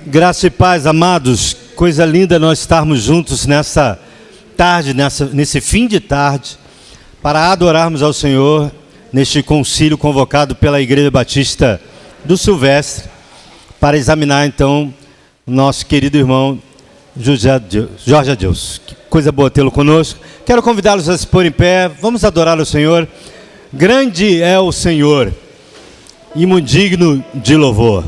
Graça e paz, amados. Coisa linda nós estarmos juntos nessa tarde, nesse fim de tarde, para adorarmos ao Senhor neste concílio convocado pela Igreja Batista do Silvestre, para examinar então o nosso querido irmão Jorge Adilson. Que coisa boa tê-lo conosco. Quero convidá-los a se pôr em pé. Vamos adorar o Senhor. Grande é o Senhor e muito digno de louvor.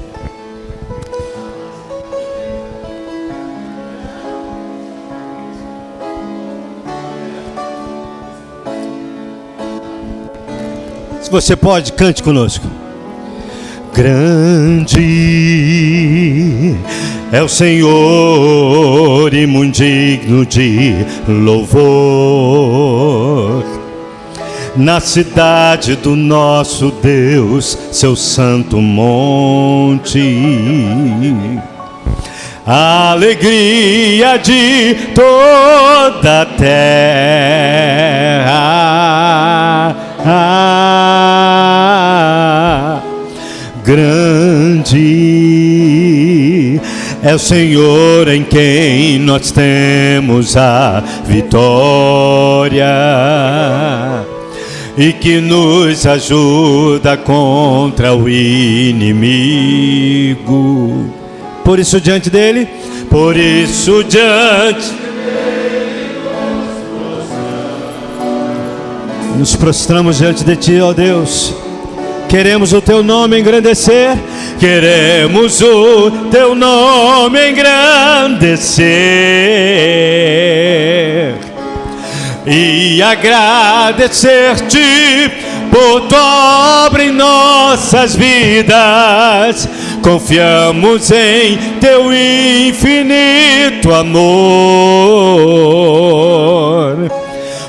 Se você pode, cante conosco. Grande é o Senhor e muito digno de louvor. Na cidade do nosso Deus, seu santo monte, a alegria de toda a terra. Grande é o Senhor em quem nós temos a vitória e que nos ajuda contra o inimigo. Por isso diante dele, nos prostramos diante de ti, ó Deus. Queremos o teu nome engrandecer, queremos o teu nome engrandecer e agradecer-te por tua obra em nossas vidas. Confiamos em teu infinito amor,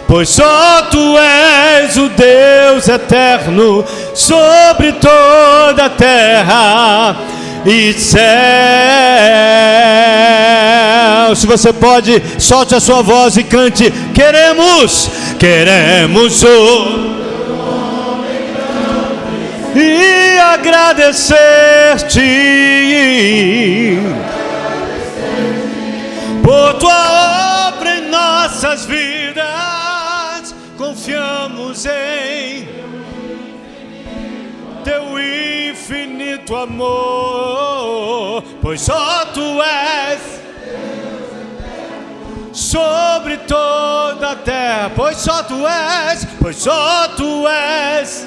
pois só tu és o Deus eterno sobre toda a terra e céu. Se você pode, solte a sua voz e cante. Queremos o e agradecer-te por tua obra em nossas vidas. Confiamos em teu infinito amor, pois só tu és sobre toda a terra. Pois só tu és, pois só tu és,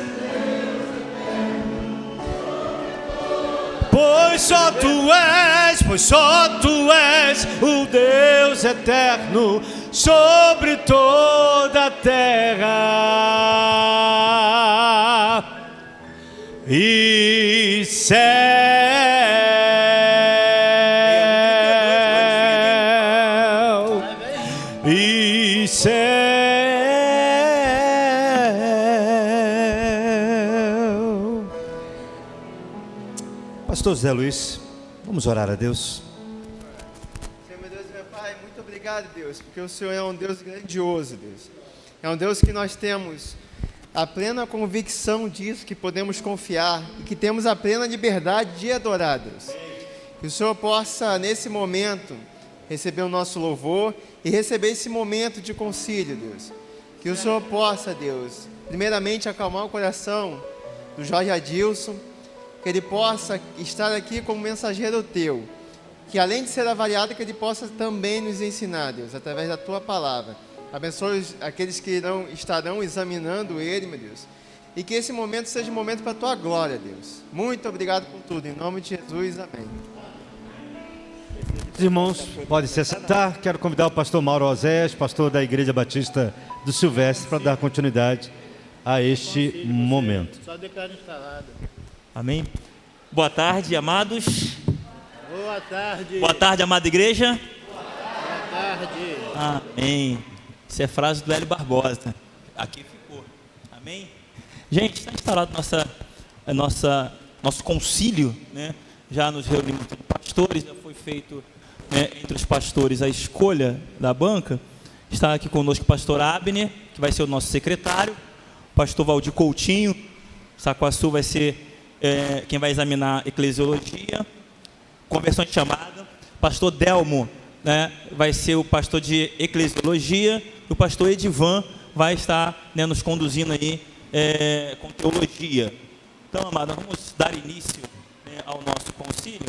pois só tu és, pois só tu és o Deus eterno sobre toda a terra e céu. E céu. Pastor Zé Luiz, vamos orar a Deus. Senhor, meu Deus e meu Pai, muito obrigado, Deus, porque o Senhor é um Deus grandioso, Deus. É um Deus que nós temos a plena convicção disso, que podemos confiar e que temos a plena liberdade de adorar, Deus. Que o Senhor possa, nesse momento, receber o nosso louvor e receber esse momento de concílio, Deus. Que o Senhor possa, Deus, primeiramente acalmar o coração do Jorge Adilson, que ele possa estar aqui como mensageiro teu, que além de ser avaliado, que ele possa também nos ensinar, Deus, através da tua palavra. Abençoe aqueles que estarão examinando ele, meu Deus, e que esse momento seja um momento para a tua glória, Deus. Muito obrigado por tudo, em nome de Jesus, amém. Irmãos, podem se sentar. Quero convidar o pastor Mauro Oséias, pastor da Igreja Batista do Silvestre, para dar continuidade a este momento. Só declaro instalado. Amém. Boa tarde, amados. Boa tarde. Boa tarde, amada igreja. Boa tarde. Amém. Isso é frase do Hélio Barbosa. Aqui ficou. Amém. Gente, está instalado nosso concílio, né? Já nos reunimos com pastores, já foi feito, né, entre os pastores a escolha da banca. Está aqui conosco o pastor Abner, que vai ser o nosso secretário. O pastor Valdir Coutinho, Saquaçu, vai ser quem vai examinar eclesiologia. conversão de chamada. Pastor Delmo, né, vai ser o pastor de eclesiologia. E o pastor Edivan vai estar, né, nos conduzindo aí com teologia. Então, amado, vamos dar início, né, ao nosso concílio.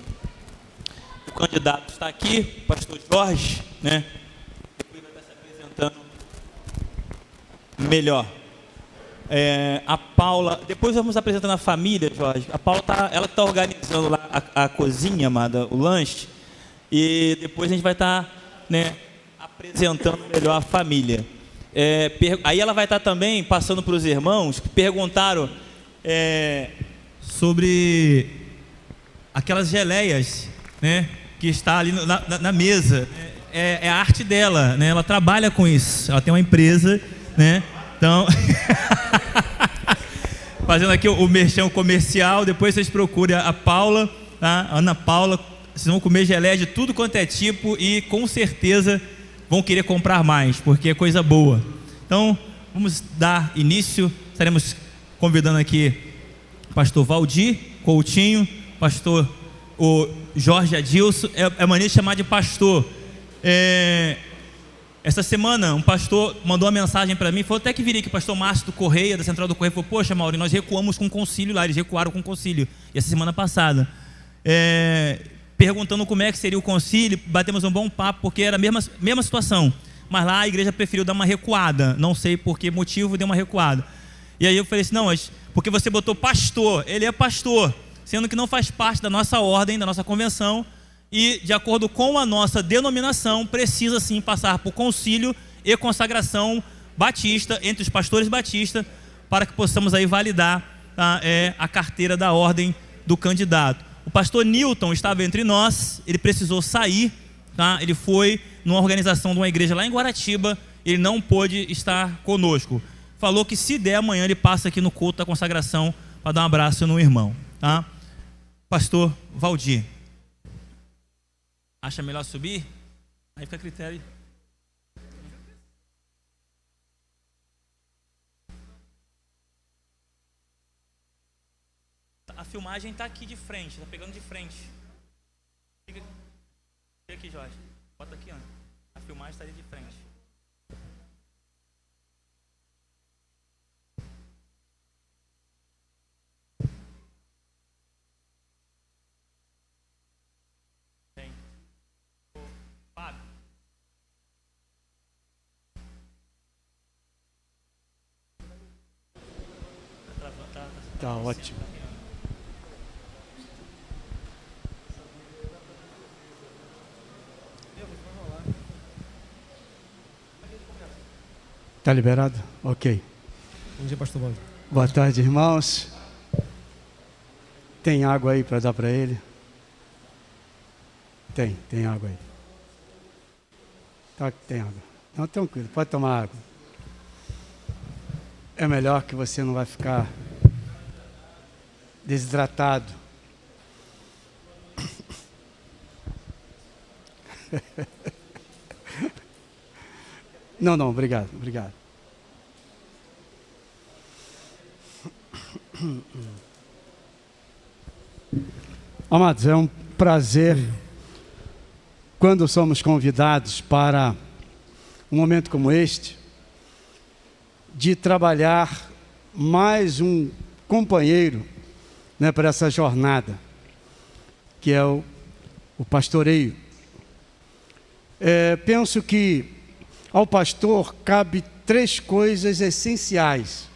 O candidato está aqui, o pastor Jorge, né? Depois vai estar se apresentando melhor. A Paula, depois vamos apresentando a família, Jorge. A Paula ela está organizando lá a cozinha, amada, o lanche. E depois a gente vai estar, né, apresentando melhor a família. Aí ela vai estar também passando para os irmãos que perguntaram sobre aquelas geleias, né, que está ali na mesa. É a arte dela, né? Ela trabalha com isso. Ela tem uma empresa, né? Então, fazendo aqui o merchan comercial. Depois vocês procurem a Paula, tá? Ana Paula. Vocês vão comer geleia de tudo quanto é tipo e com certeza vão querer comprar mais, porque é coisa boa. Então, vamos dar início. Estaremos convidando aqui o pastor Valdir Coutinho, pastor o Jorge Adilson. É maneira de chamar de pastor. Essa semana um pastor mandou uma mensagem para mim, falou até que viria aqui, o pastor Márcio do Correia, da Central do Correio, falou: poxa, Mauro, nós recuamos com o concílio lá, eles recuaram com o concílio, e essa semana passada, perguntando como é que seria o concílio. Batemos um bom papo, porque era a mesma situação, mas lá a igreja preferiu dar uma recuada, não sei por que motivo deu uma recuada. E aí eu falei assim: não, mas porque você botou pastor, ele é pastor, sendo que não faz parte da nossa ordem, da nossa convenção, e de acordo com a nossa denominação, precisa sim passar por concílio e consagração batista, entre os pastores batistas, para que possamos aí validar, tá, a carteira da ordem do candidato. O pastor Newton estava entre nós, ele precisou sair, tá? Ele foi numa organização de uma igreja lá em Guaratiba, ele não pôde estar conosco. Falou que se der amanhã ele passa aqui no culto da consagração para dar um abraço no irmão, tá? Pastor Valdir, acha melhor subir? Aí fica a critério. A filmagem está aqui de frente, está pegando de frente. Fica aqui, Jorge. Bota aqui, ó. A filmagem está ali de frente. Tem. Fábio. Tá ótimo. Está liberado? Ok. Bom dia, pastor Valdir. Boa tarde, irmãos. Tem água aí para dar para ele? Tem água aí. Tá, tem água. Não, tranquilo, pode tomar água. É melhor que você não vai ficar desidratado. Não, obrigado. Amados, é um prazer quando somos convidados para um momento como este, de trabalhar mais um companheiro, né, para essa jornada, que é o pastoreio. Penso que ao pastor cabe três coisas essenciais.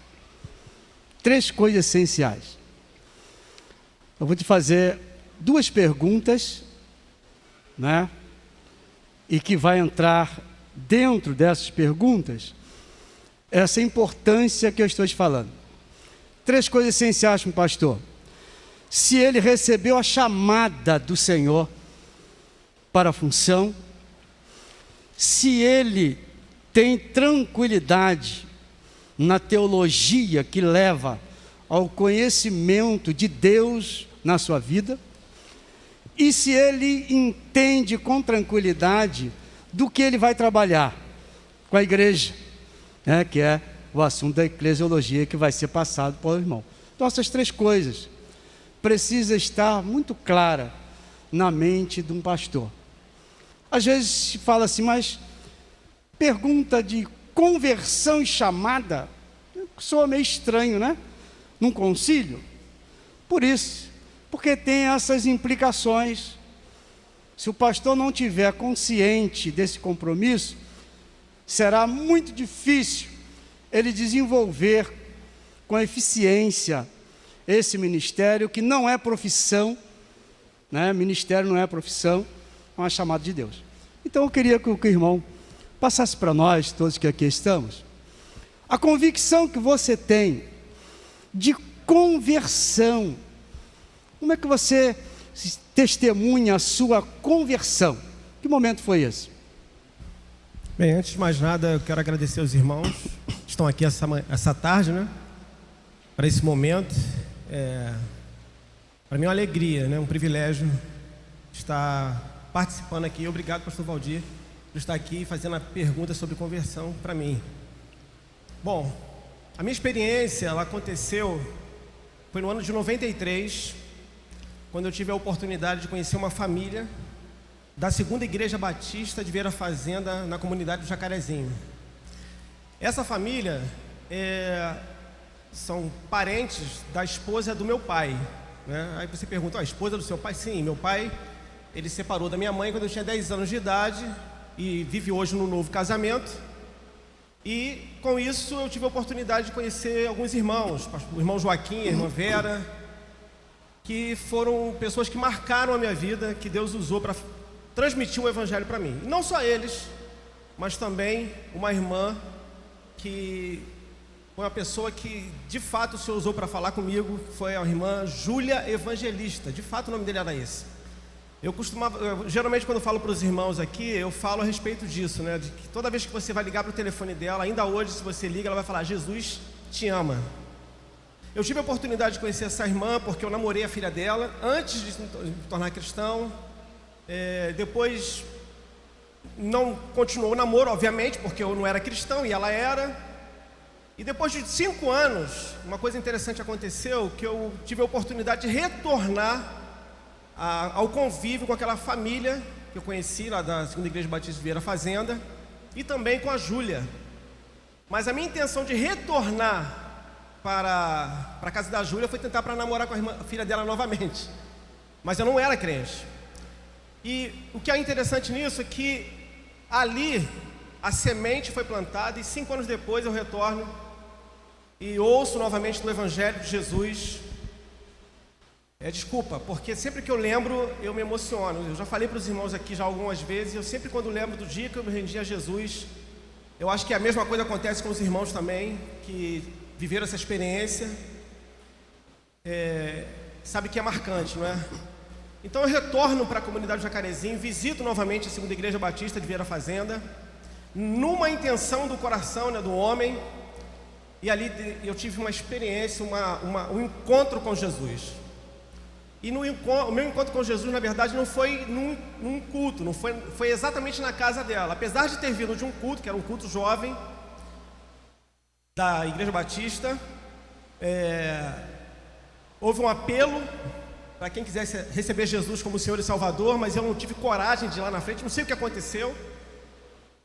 Eu vou te fazer duas perguntas, né? E que vai entrar dentro dessas perguntas essa importância que eu estou te falando. Três coisas essenciais para um pastor. Se ele recebeu a chamada do Senhor para a função, se ele tem tranquilidade na teologia que leva ao conhecimento de Deus na sua vida, e se ele entende com tranquilidade do que ele vai trabalhar com a igreja, né, que é o assunto da eclesiologia que vai ser passado para o irmão. Então essas três coisas precisam estar muito claras na mente de um pastor. Às vezes se fala assim, mas pergunta de conversão e chamada soa meio estranho, né? Num concílio. Por isso, porque tem essas implicações. Se o pastor não tiver consciente desse compromisso, será muito difícil ele desenvolver com eficiência esse ministério, que não é profissão, né? Ministério não é profissão, é uma chamada de Deus. Então eu queria que o irmão passasse para nós, todos que aqui estamos, a convicção que você tem de conversão. Como é que você testemunha a sua conversão? Que momento foi esse? Bem, antes de mais nada, eu quero agradecer aos irmãos que estão aqui essa tarde, né? Para esse momento. Para mim é uma alegria, né? Um privilégio estar participando aqui. Obrigado, pastor Valdir, por estar aqui fazendo a pergunta sobre conversão para mim. Bom, a minha experiência, ela aconteceu, foi no ano de 93, quando eu tive a oportunidade de conhecer uma família da Segunda Igreja Batista de Vieira Fazenda, na comunidade do Jacarezinho. Essa família são parentes da esposa do meu pai, né? Aí você pergunta, a esposa do seu pai? Sim, meu pai, ele separou da minha mãe quando eu tinha 10 anos de idade e vive hoje num novo casamento. E com isso eu tive a oportunidade de conhecer alguns irmãos, o irmão Joaquim, a irmã Vera, que foram pessoas que marcaram a minha vida, que Deus usou para transmitir o evangelho para mim. E não só eles, mas também uma irmã que foi uma pessoa que de fato o Senhor usou para falar comigo, foi a irmã Júlia Evangelista. De fato o nome dele era esse. Geralmente quando eu falo para os irmãos aqui, eu falo a respeito disso, né? De que toda vez que você vai ligar para o telefone dela, ainda hoje, se você liga, ela vai falar: Jesus te ama. Eu tive a oportunidade de conhecer essa irmã porque eu namorei a filha dela antes de me tornar cristão. Depois não continuou o namoro, obviamente, porque eu não era cristão e ela era. E depois de 5 anos, uma coisa interessante aconteceu, que eu tive a oportunidade de retornar ao convívio com aquela família que eu conheci lá da Segunda Igreja Batista de Vieira Fazenda, e também com a Júlia. Mas a minha intenção de retornar para a casa da Júlia foi tentar para namorar com a filha dela novamente. Mas eu não era crente. E o que é interessante nisso é que ali a semente foi plantada, e 5 anos depois eu retorno e ouço novamente do Evangelho de Jesus. Desculpa, porque sempre que eu lembro, eu me emociono. Eu já falei para os irmãos aqui já algumas vezes, eu sempre quando lembro do dia que eu me rendi a Jesus, eu acho que a mesma coisa acontece com os irmãos também, que viveram essa experiência, sabe que é marcante, não é? Então eu retorno para a comunidade do Jacarezinho, visito novamente a Segunda Igreja Batista de Vieira Fazenda, numa intenção do coração, né, do homem, e ali eu tive uma experiência, um encontro com Jesus. E o meu encontro com Jesus, na verdade, não foi num culto, foi exatamente na casa dela. Apesar de ter vindo de um culto, que era um culto jovem, da Igreja Batista, houve um apelo para quem quisesse receber Jesus como Senhor e Salvador, mas eu não tive coragem de ir lá na frente, não sei o que aconteceu.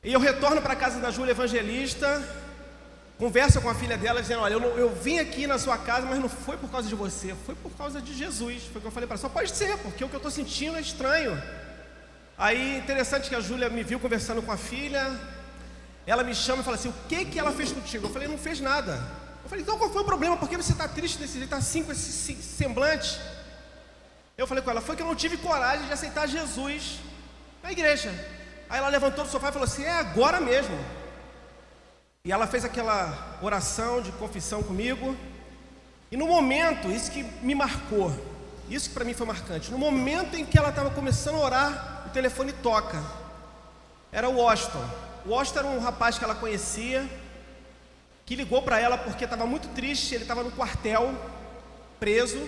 E eu retorno para a casa da Júlia Evangelista, conversa com a filha dela, dizendo: olha, eu vim aqui na sua casa, mas não foi por causa de você, foi por causa de Jesus. Foi o que eu falei para ela: só pode ser, porque o que eu estou sentindo é estranho. Aí, interessante que a Júlia me viu conversando com a filha, ela me chama e fala assim: o que ela fez contigo? Eu falei: não fez nada. Eu falei: então qual foi o problema? Por que você está triste desse jeito, está assim com esse semblante? Eu falei com ela: foi que eu não tive coragem de aceitar Jesus na igreja. Aí ela levantou do sofá e falou assim: é agora mesmo. E ela fez aquela oração de confissão comigo. E no momento, isso que me marcou, isso que para mim foi marcante, no momento em que ela estava começando a orar, o telefone toca. Era o Washington. O Washington era um rapaz que ela conhecia, que ligou para ela porque estava muito triste. Ele estava no quartel, preso,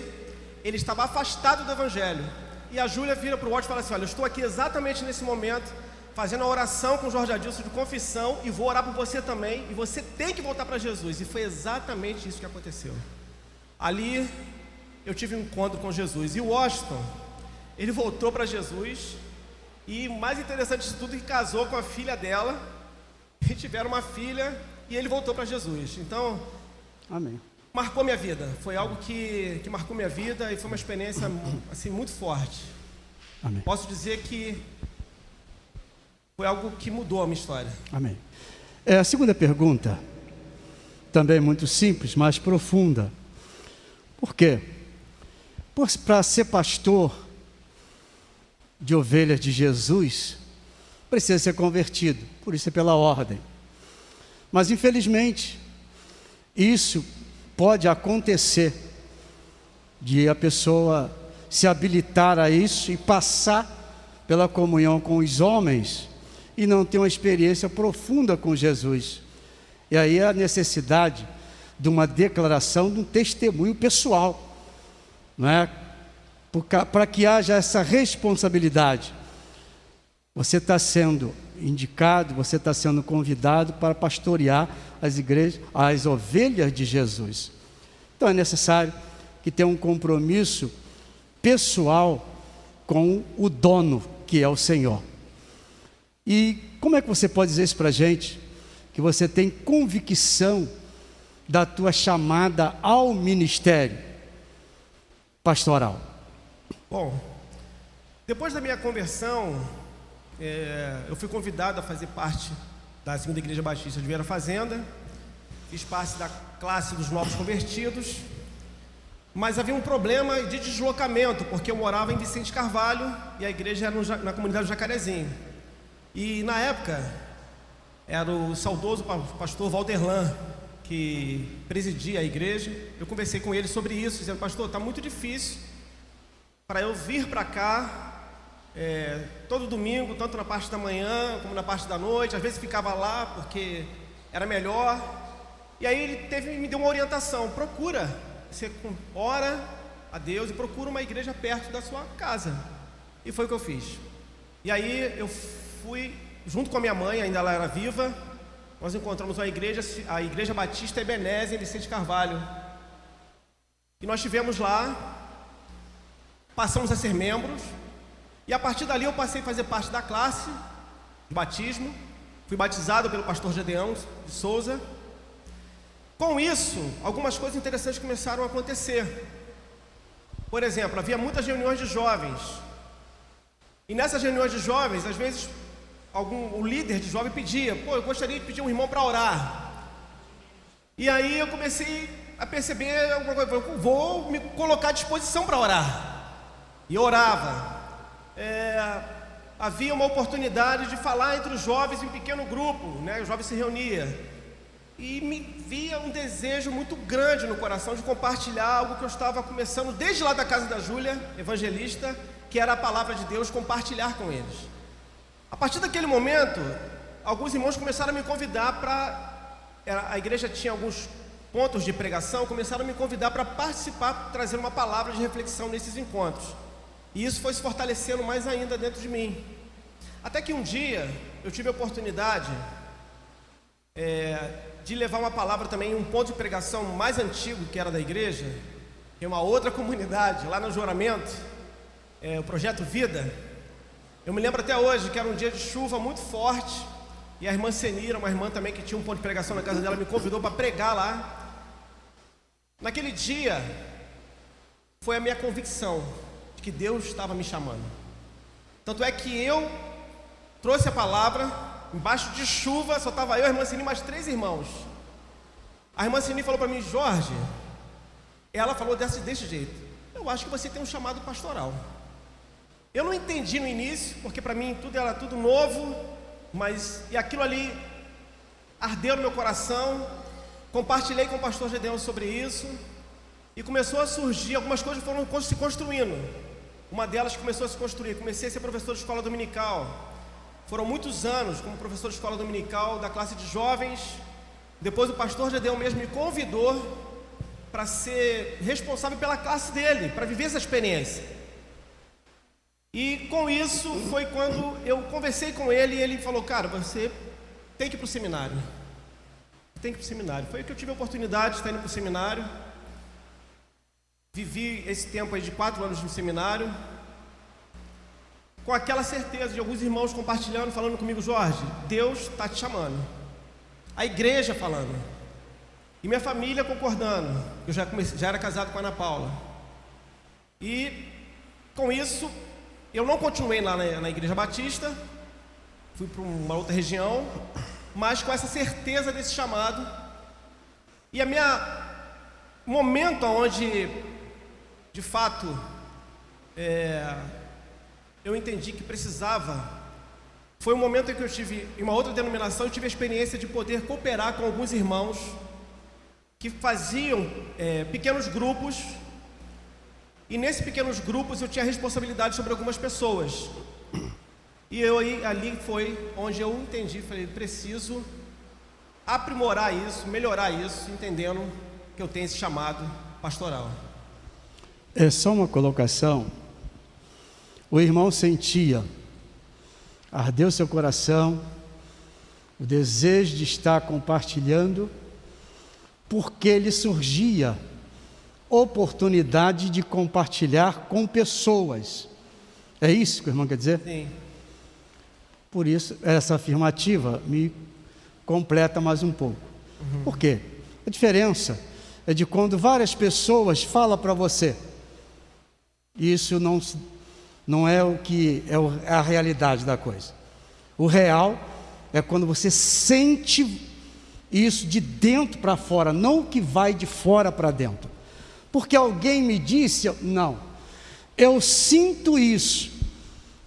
ele estava afastado do Evangelho. E a Júlia vira para o Washington e fala assim: olha, eu estou aqui exatamente nesse momento, fazendo a oração com o Jorge Adilson de confissão, e vou orar por você também, e você tem que voltar para Jesus. E foi exatamente isso que aconteceu. Ali eu tive um encontro com Jesus. E o Washington, ele voltou para Jesus. E o mais interessante de tudo é que casou com a filha dela. E tiveram uma filha e ele voltou para Jesus. Então, Amém. marcou minha vida. Foi algo que marcou minha vida e foi uma experiência assim, muito forte. Amém. Posso dizer que foi algo que mudou a minha história. Amém. A segunda pergunta, também muito simples, mas profunda. Por quê? Para ser pastor de ovelhas de Jesus, precisa ser convertido, por isso é pela ordem. Mas infelizmente, isso pode acontecer, de a pessoa se habilitar a isso e passar pela comunhão com os homens e não ter uma experiência profunda com Jesus. E aí a necessidade de uma declaração, de um testemunho pessoal, não é? Para que haja essa responsabilidade. Você está sendo indicado, você está sendo convidado para pastorear as igrejas, as ovelhas de Jesus. Então é necessário que tenha um compromisso pessoal com o dono, que é o Senhor. E como é que você pode dizer isso para a gente? Que você tem convicção da tua chamada ao ministério pastoral. Bom, depois da minha conversão, eu fui convidado a fazer parte da Segunda Igreja Batista de Vieira Fazenda. Fiz parte da classe dos novos convertidos. Mas havia um problema de deslocamento, porque eu morava em Vicente Carvalho e a igreja era na comunidade do Jacarezinho. E na época, era o saudoso pastor Valderlan que presidia a igreja. Eu conversei com ele sobre isso, dizendo: pastor, está muito difícil para eu vir para cá todo domingo, tanto na parte da manhã como na parte da noite. Às vezes ficava lá porque era melhor. E aí ele me deu uma orientação: você ora a Deus e procura uma igreja perto da sua casa. E foi o que eu fiz. E aí eu fui junto com a minha mãe, ainda ela era viva. Nós encontramos a Igreja Batista Ebenezer em Vicente Carvalho. E nós estivemos lá, passamos a ser membros. E a partir dali eu passei a fazer parte da classe de batismo. Fui batizado pelo pastor Gedeão de Souza. Com isso, algumas coisas interessantes começaram a acontecer. Por exemplo, havia muitas reuniões de jovens. E nessas reuniões de jovens, às vezes, o líder de jovem pedia: eu gostaria de pedir um irmão para orar. E aí eu comecei a perceber alguma coisa: eu vou me colocar à disposição para orar. E eu orava. Havia uma oportunidade de falar entre os jovens em um pequeno grupo, né? Os jovens se reuniam. E me via um desejo muito grande no coração de compartilhar algo que eu estava começando desde lá da casa da Júlia, evangelista, que era a palavra de Deus, compartilhar com eles. A partir daquele momento, alguns irmãos começaram a me convidar a igreja tinha alguns pontos de pregação, começaram a me convidar para participar, trazer uma palavra de reflexão nesses encontros. E isso foi se fortalecendo mais ainda dentro de mim. Até que um dia, eu tive a oportunidade de levar uma palavra também em um ponto de pregação mais antigo que era da igreja, em uma outra comunidade, lá no Juramento, o Projeto Vida. Eu me lembro até hoje que era um dia de chuva muito forte, e a irmã Senira, uma irmã também que tinha um ponto de pregação na casa dela, me convidou para pregar lá. Naquele dia, foi a minha convicção de que Deus estava me chamando. Tanto é que eu trouxe a palavra. Embaixo de chuva, só estava eu, a irmã Sini, mais 3 irmãos. A irmã Sini falou para mim: Jorge, ela falou desse jeito: eu acho que você tem um chamado pastoral. Eu não entendi no início, porque para mim tudo era tudo novo, e aquilo ali ardeu no meu coração. Compartilhei com o pastor Gedeão sobre isso, e começou a surgir, algumas coisas foram se construindo. Uma delas começou a se construir. Comecei a ser professor de escola dominical. Foram muitos anos como professor de escola dominical da classe de jovens. Depois o pastor Gedeão mesmo me convidou para ser responsável pela classe dele, para viver essa experiência. E com isso foi quando eu conversei com ele e ele falou: cara, você tem que ir para o seminário. Tem que ir para o seminário. Foi que eu tive a oportunidade de estar indo para o seminário. Vivi esse tempo aí de 4 anos no seminário. com aquela certeza de alguns irmãos compartilhando, falando comigo: Jorge, Deus está te chamando. A igreja falando. E minha família concordando. Eu já era casado com a Ana Paula. E com isso, eu não continuei lá na Igreja Batista, fui para uma outra região, mas com essa certeza desse chamado. E momento onde, de fato, eu entendi que precisava, foi um momento em que eu tive, em uma outra denominação, eu tive a experiência de poder cooperar com alguns irmãos que faziam pequenos grupos. E nesses pequenos grupos eu tinha responsabilidade sobre algumas pessoas. E ali foi onde eu entendi, falei, preciso aprimorar isso, melhorar isso, entendendo que eu tenho esse chamado pastoral. É só uma colocação. O irmão sentia, ardeu seu coração, o desejo de estar compartilhando, porque lhe surgia oportunidade de compartilhar com pessoas. É isso que o irmão quer dizer? Sim. Por isso, essa afirmativa me completa mais um pouco. Por quê? A diferença é de quando várias pessoas falam para você. Isso não é o que é a realidade da coisa. O real é quando você sente isso de dentro para fora, não o que vai de fora para dentro. Porque alguém me disse, não, eu sinto isso.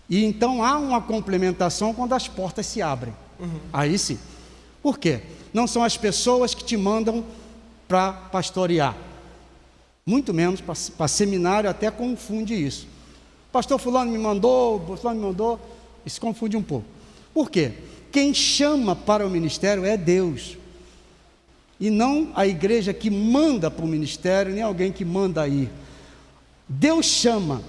E então há uma complementação quando as portas se abrem. Aí sim. Por quê? Não são as pessoas que te mandam para pastorear. Muito menos para seminário, até confunde isso. Pastor fulano me mandou, isso confunde um pouco. Por quê? Quem chama para o ministério é Deus. E não a igreja que manda para o ministério, nem alguém que manda ir. Deus chama,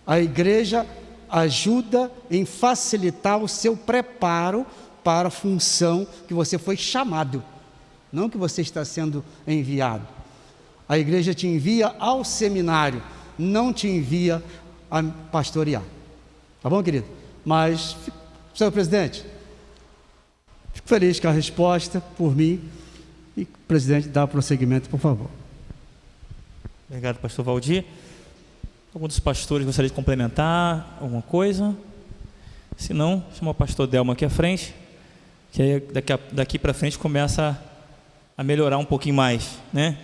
a igreja ajuda em facilitar o seu preparo para a função que você foi chamado, não que você está sendo enviado. A igreja te envia ao seminário, não te envia a pastorear. Tá bom, querido? Mas, senhor presidente, fico feliz com a resposta, por mim. E, presidente, dá prosseguimento, por favor. Obrigado, pastor Valdir. Algum dos pastores gostaria de complementar alguma coisa? Se não, chama o pastor Delma aqui à frente, que aí daqui para frente começa a melhorar um pouquinho mais, né?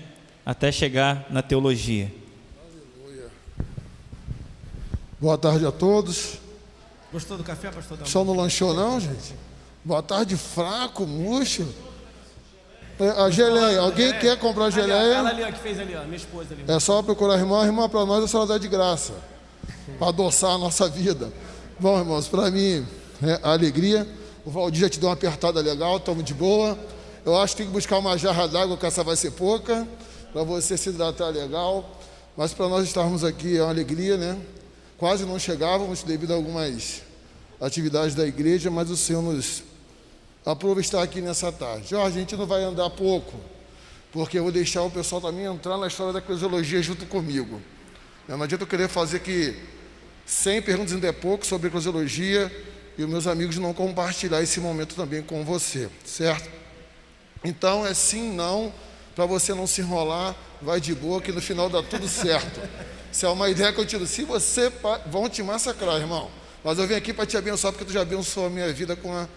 Até chegar na teologia. Aleluia. Boa tarde a todos. Gostou do café, pastor Delma? Só não lanchou não, gente? Boa tarde, fraco, murcho. A geleia, alguém quer comprar geleia? Ela ali, ó, que fez ali, ó, minha esposa ali. É só procurar a irmã para nós a senhora dá de graça, para adoçar a nossa vida. Bom, irmãos, para mim, a alegria. O Valdir já te deu uma apertada legal, estamos de boa. Eu acho que tem que buscar uma jarra d'água, que essa vai ser pouca, para você se hidratar legal. Mas para nós estarmos aqui é uma alegria, né? Quase não chegávamos devido a algumas atividades da igreja, mas o Senhor nos aprova estar aqui nessa tarde. Jorge, a gente não vai andar pouco, porque eu vou deixar o pessoal também entrar na história da eclesiologia junto comigo. Não adianta eu querer fazer aqui 100 perguntas ainda é pouco sobre eclesiologia e os meus amigos não compartilhar esse momento também com você, certo? Então é sim, não, para você não se enrolar, vai de boa que no final dá tudo certo. Isso é uma ideia que eu tiro. Se você vão te massacrar, irmão, mas eu vim aqui para te abençoar, porque tu já abençoou a minha vida com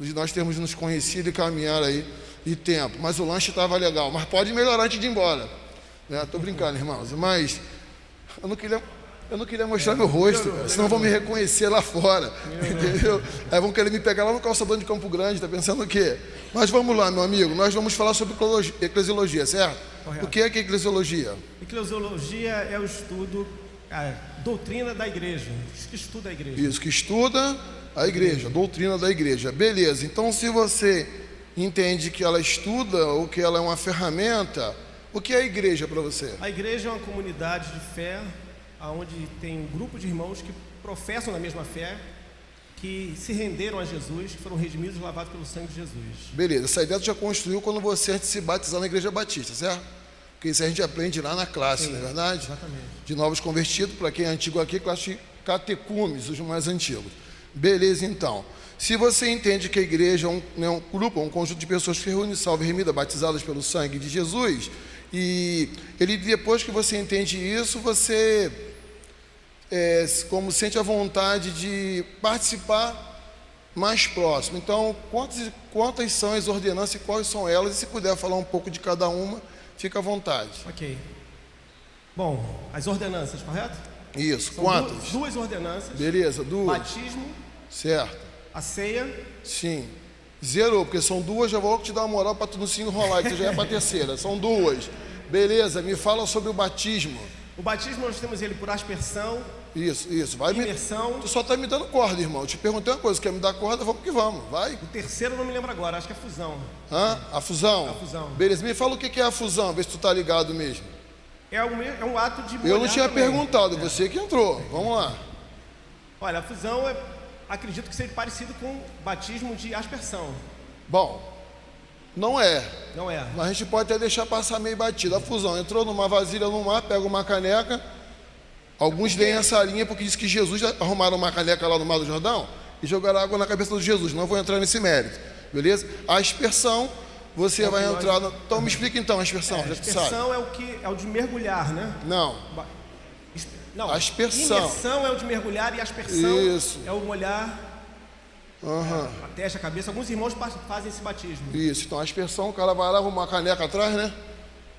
de nós termos nos conhecido e caminhar aí de tempo. Mas o lanche estava legal, mas pode melhorar antes de ir embora, né? Tô brincando, irmãos, mas eu não queria mostrar meu rosto, senão vão me reconhecer lá fora, entendeu? Aí vão querer me pegar lá no calçadão de Campo Grande, tá pensando o quê? Mas vamos lá, meu amigo, nós vamos falar sobre eclesiologia, certo? Correto. O que é eclesiologia? Eclesiologia é o estudo, a doutrina da igreja, que estuda a igreja. Isso, que estuda a igreja, a doutrina da igreja. Beleza, então se você entende que ela estuda ou que ela é uma ferramenta, o que é a igreja para você? A igreja é uma comunidade de fé, onde tem um grupo de irmãos que professam na mesma fé, que se renderam a Jesus, que foram redimidos e lavados pelo sangue de Jesus. Beleza, essa ideia tu já construiu quando você antes de se batizar na igreja batista, certo? Porque isso a gente aprende lá na classe, não é verdade? Exatamente. De novos convertidos, para quem é antigo aqui, classe catecumes, os mais antigos. Beleza, então. Se você entende que a igreja é um grupo, um conjunto de pessoas que reúne, salva e remida, batizadas pelo sangue de Jesus, e depois que você entende isso, você como sente a vontade de participar mais próximo. Então, quantas são as ordenanças e quais são elas? E se puder falar um pouco de cada uma, fica à vontade. Ok. Bom, as ordenanças, correto? Isso, São quantas? Duas ordenanças. Beleza, duas. Batismo, Certo. a ceia. Sim. Zerou, porque são duas, já vou logo te dar uma moral para tu não se enrolar, que tu já é para a terceira. São duas. Beleza, me fala sobre o batismo. O batismo nós temos ele por aspersão, Isso. Vai imersão. Tu só tá me dando corda, irmão. Eu te perguntei uma coisa, quer me dar corda? Vamos que vamos, vai. O terceiro eu não me lembro agora, acho que é fusão. Hã? A fusão? A fusão. Beleza, me fala o que é a fusão, vê se tu tá ligado mesmo. É um ato de Eu molhar não tinha também. perguntado, você que entrou. Vamos lá. Olha, a fusão acredito que seja parecido com o batismo de aspersão. Bom, não é. Não é? Mas a gente pode até deixar passar meio batido. A fusão entrou numa vasilha no mar, pega uma caneca. Alguns leem essa linha porque diz que Jesus arrumaram uma caneca lá no Mar do Jordão e jogaram água na cabeça de Jesus. Não vou entrar nesse mérito, beleza? A aspersão, você vai entrar... Então me explica então a aspersão, já que sabe. A aspersão é o de mergulhar, né? Não. Não, Aspersão. imersão é o de mergulhar e aspersão Isso. é o molhar a testa, a cabeça. Alguns irmãos fazem esse batismo. Isso, então a aspersão, o cara vai lá, arruma uma caneca atrás, né?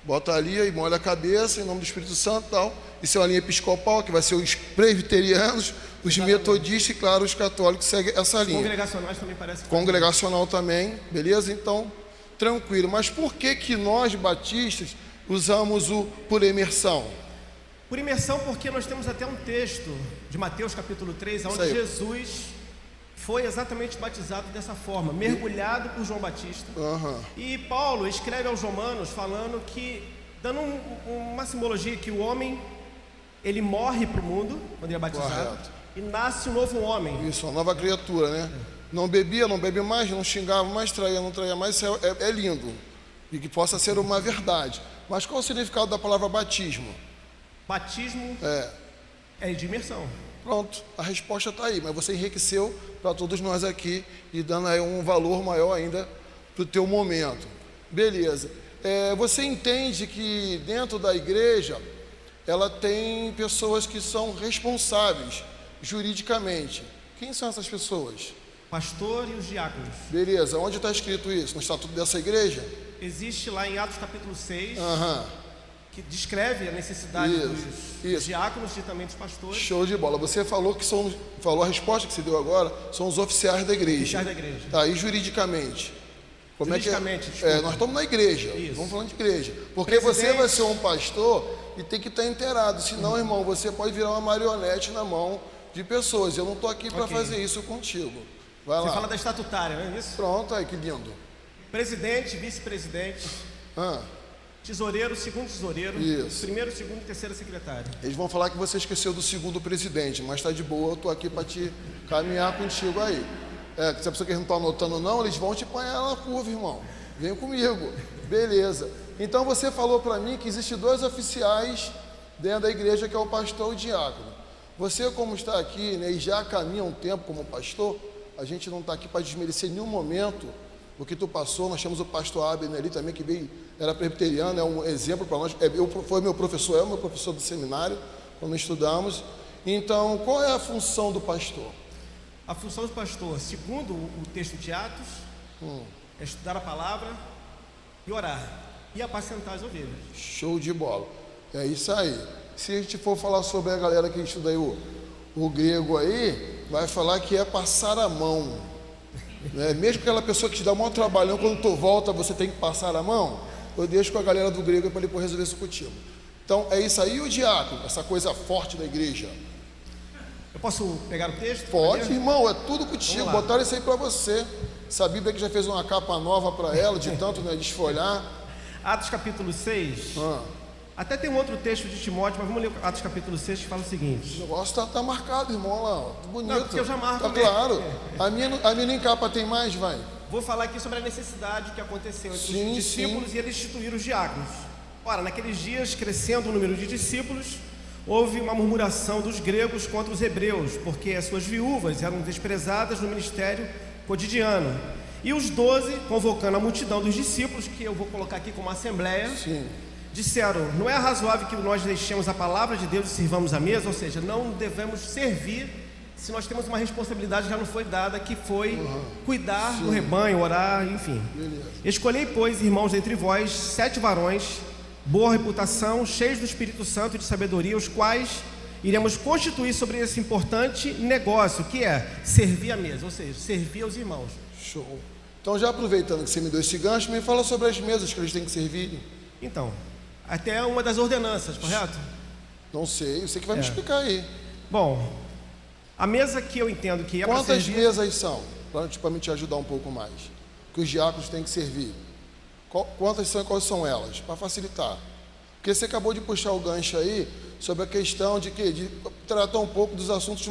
Bota ali e molha a cabeça em nome do Espírito Santo e tal. Isso é uma linha episcopal, que vai ser os presbiterianos, os metodistas e, claro, os católicos seguem essa linha. Congregacionais também parece. Congregacional também, beleza? Então, tranquilo. Mas por que nós, batistas, usamos o por imersão? Por imersão, porque nós temos até um texto de Mateus capítulo 3, onde Jesus foi exatamente batizado dessa forma, mergulhado por João Batista. E Paulo escreve aos Romanos falando que, dando uma simbologia que o homem, ele morre para o mundo, quando ele é batizado, Correto. E nasce um novo homem. Isso, uma nova criatura, né? Não bebia, não bebe mais, não xingava mais, traía, não traía mais, isso é lindo. E que possa ser uma verdade. Mas qual o significado da palavra batismo? Batismo é de imersão. Pronto, a resposta está aí, mas você enriqueceu para todos nós aqui e dando aí um valor maior ainda para o teu momento. Beleza. Você entende que dentro da igreja ela tem pessoas que são responsáveis juridicamente. Quem são essas pessoas? Pastor e os diáconos. Beleza, onde está escrito isso? No estatuto dessa igreja? Existe lá em Atos capítulo 6, que descreve a necessidade dos diáconos e também dos pastores. Show de bola. Você falou que falou a resposta que você deu agora, são os oficiais da igreja. Oficiais da igreja. Tá, e juridicamente? Juridicamente, nós estamos na igreja. Isso. Vamos falando de igreja. Porque você vai ser um pastor e tem que estar inteirado. Senão, irmão, você pode virar uma marionete na mão de pessoas. Eu não estou aqui para fazer isso contigo. Vai lá. Você fala da estatutária, não é isso? Pronto, aí que lindo. Presidente, vice-presidente, tesoureiro, segundo tesoureiro, primeiro, segundo e terceiro secretário. Eles vão falar que você esqueceu do segundo presidente, mas está de boa, eu estou aqui para te caminhar contigo aí. Se a pessoa que não está anotando não, eles vão te apanhar na curva, irmão. Vem comigo. Beleza. Então você falou para mim que existem dois oficiais dentro da igreja, que é o pastor e o diácono. Você, como está aqui, né, e já caminha um tempo como pastor, a gente não está aqui para desmerecer em nenhum momento o que tu passou. Nós temos o pastor Abner ali também, que veio, era presbiteriano, é um exemplo para nós. Foi meu professor, é o meu professor do seminário, quando estudamos. Então, qual é a função do pastor? A função do pastor, segundo o texto de Atos, é estudar a palavra e orar, e apacentar as ovelhas. Show de bola. É isso aí. Se a gente for falar sobre a galera que estuda aí o grego aí, vai falar que é passar a mão. Né? Mesmo aquela pessoa que te dá um maior trabalhão, quando tu volta você tem que passar a mão, eu deixo com a galera do grego para depois resolver isso contigo. Então é isso aí, o diácono, essa coisa forte da igreja. Eu posso pegar o texto? Pode, irmão, é tudo contigo. Botaram isso aí para você. Essa Bíblia que já fez uma capa nova para ela, de tanto desfolhar. Atos capítulo 6. Até tem um outro texto de Timóteo, mas vamos ler Atos capítulo 6, que fala o seguinte. O negócio tá marcado, irmão, lá, ó. Bonito. Não, porque eu já marco. Tá claro. A minha nem capa tem mais, vai. Vou falar aqui sobre a necessidade que aconteceu entre os discípulos e eles instituíram os diáconos. Ora, naqueles dias, crescendo o número de discípulos, houve uma murmuração dos gregos contra os hebreus, porque as suas viúvas eram desprezadas no ministério cotidiano. E os 12, convocando a multidão dos discípulos, que eu vou colocar aqui como assembleia, Sim. disseram: não é razoável que nós deixemos a palavra de Deus e sirvamos a mesa, ou seja, não devemos servir se nós temos uma responsabilidade que já não foi dada, que foi cuidar do rebanho, orar, enfim. Beleza. Escolhei, pois, irmãos, dentre vós, 7 varões, boa reputação, cheios do Espírito Santo e de sabedoria, os quais iremos constituir sobre esse importante negócio, que é servir a mesa, ou seja, servir aos irmãos. Show. Então, já aproveitando que você me deu esse gancho, me fala sobre as mesas que eles têm que servir. Então, até uma das ordenanças, correto? Não sei, você que vai me explicar aí. Bom, a mesa que eu entendo que é para Quantas servir... mesas são? Para me te ajudar um pouco mais. Que os diáconos têm que servir. Quantas são e quais são elas? Para facilitar. Porque você acabou de puxar o gancho aí sobre a questão de tratar um pouco dos assuntos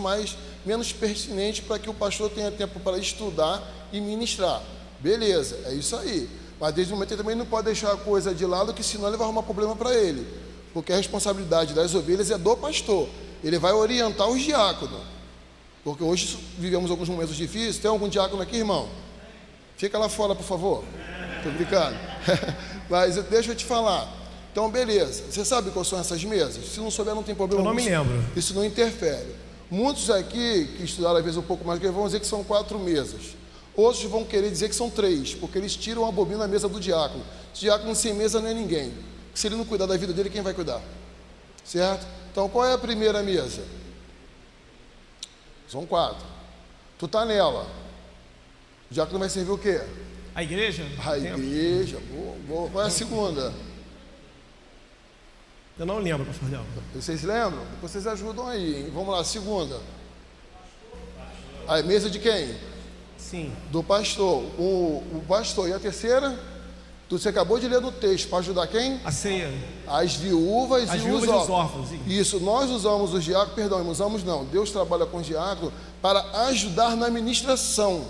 menos pertinentes para que o pastor tenha tempo para estudar e ministrar. Beleza, é isso aí. Mas desde o momento ele também não pode deixar a coisa de lado, que senão ele vai arrumar problema para ele. Porque a responsabilidade das ovelhas é do pastor. Ele vai orientar os diáconos. Porque hoje vivemos alguns momentos difíceis. Tem algum diácono aqui, irmão? Fica lá fora, por favor. Tô brincando. Mas deixa eu te falar. Então, beleza. Você sabe quais são essas mesas? Se não souber, não tem problema. Eu não me lembro. Isso não interfere. Muitos aqui, que estudaram às vezes um pouco mais, vão dizer que são 4 mesas. Outros vão querer dizer que são 3, porque eles tiram a bobina da mesa do diácono. O diácono sem mesa não é ninguém. Se ele não cuidar da vida dele, quem vai cuidar? Certo? Então, qual é a primeira mesa? São 4. Tu tá nela. O diácono vai servir o quê? A igreja? A igreja. Boa. Qual é a segunda? Eu não lembro, pastor Léo. Vocês lembram? Depois vocês ajudam aí, hein? Vamos lá, a segunda. A mesa de quem? Sim. Do pastor. O pastor. E a terceira? Você acabou de ler no texto. Para ajudar quem? A ceia. As viúvas As e viúvas os e os órfãos. Isso, nós usamos os diáconos, perdão, usamos não. Deus trabalha com os diáconos para ajudar na ministração.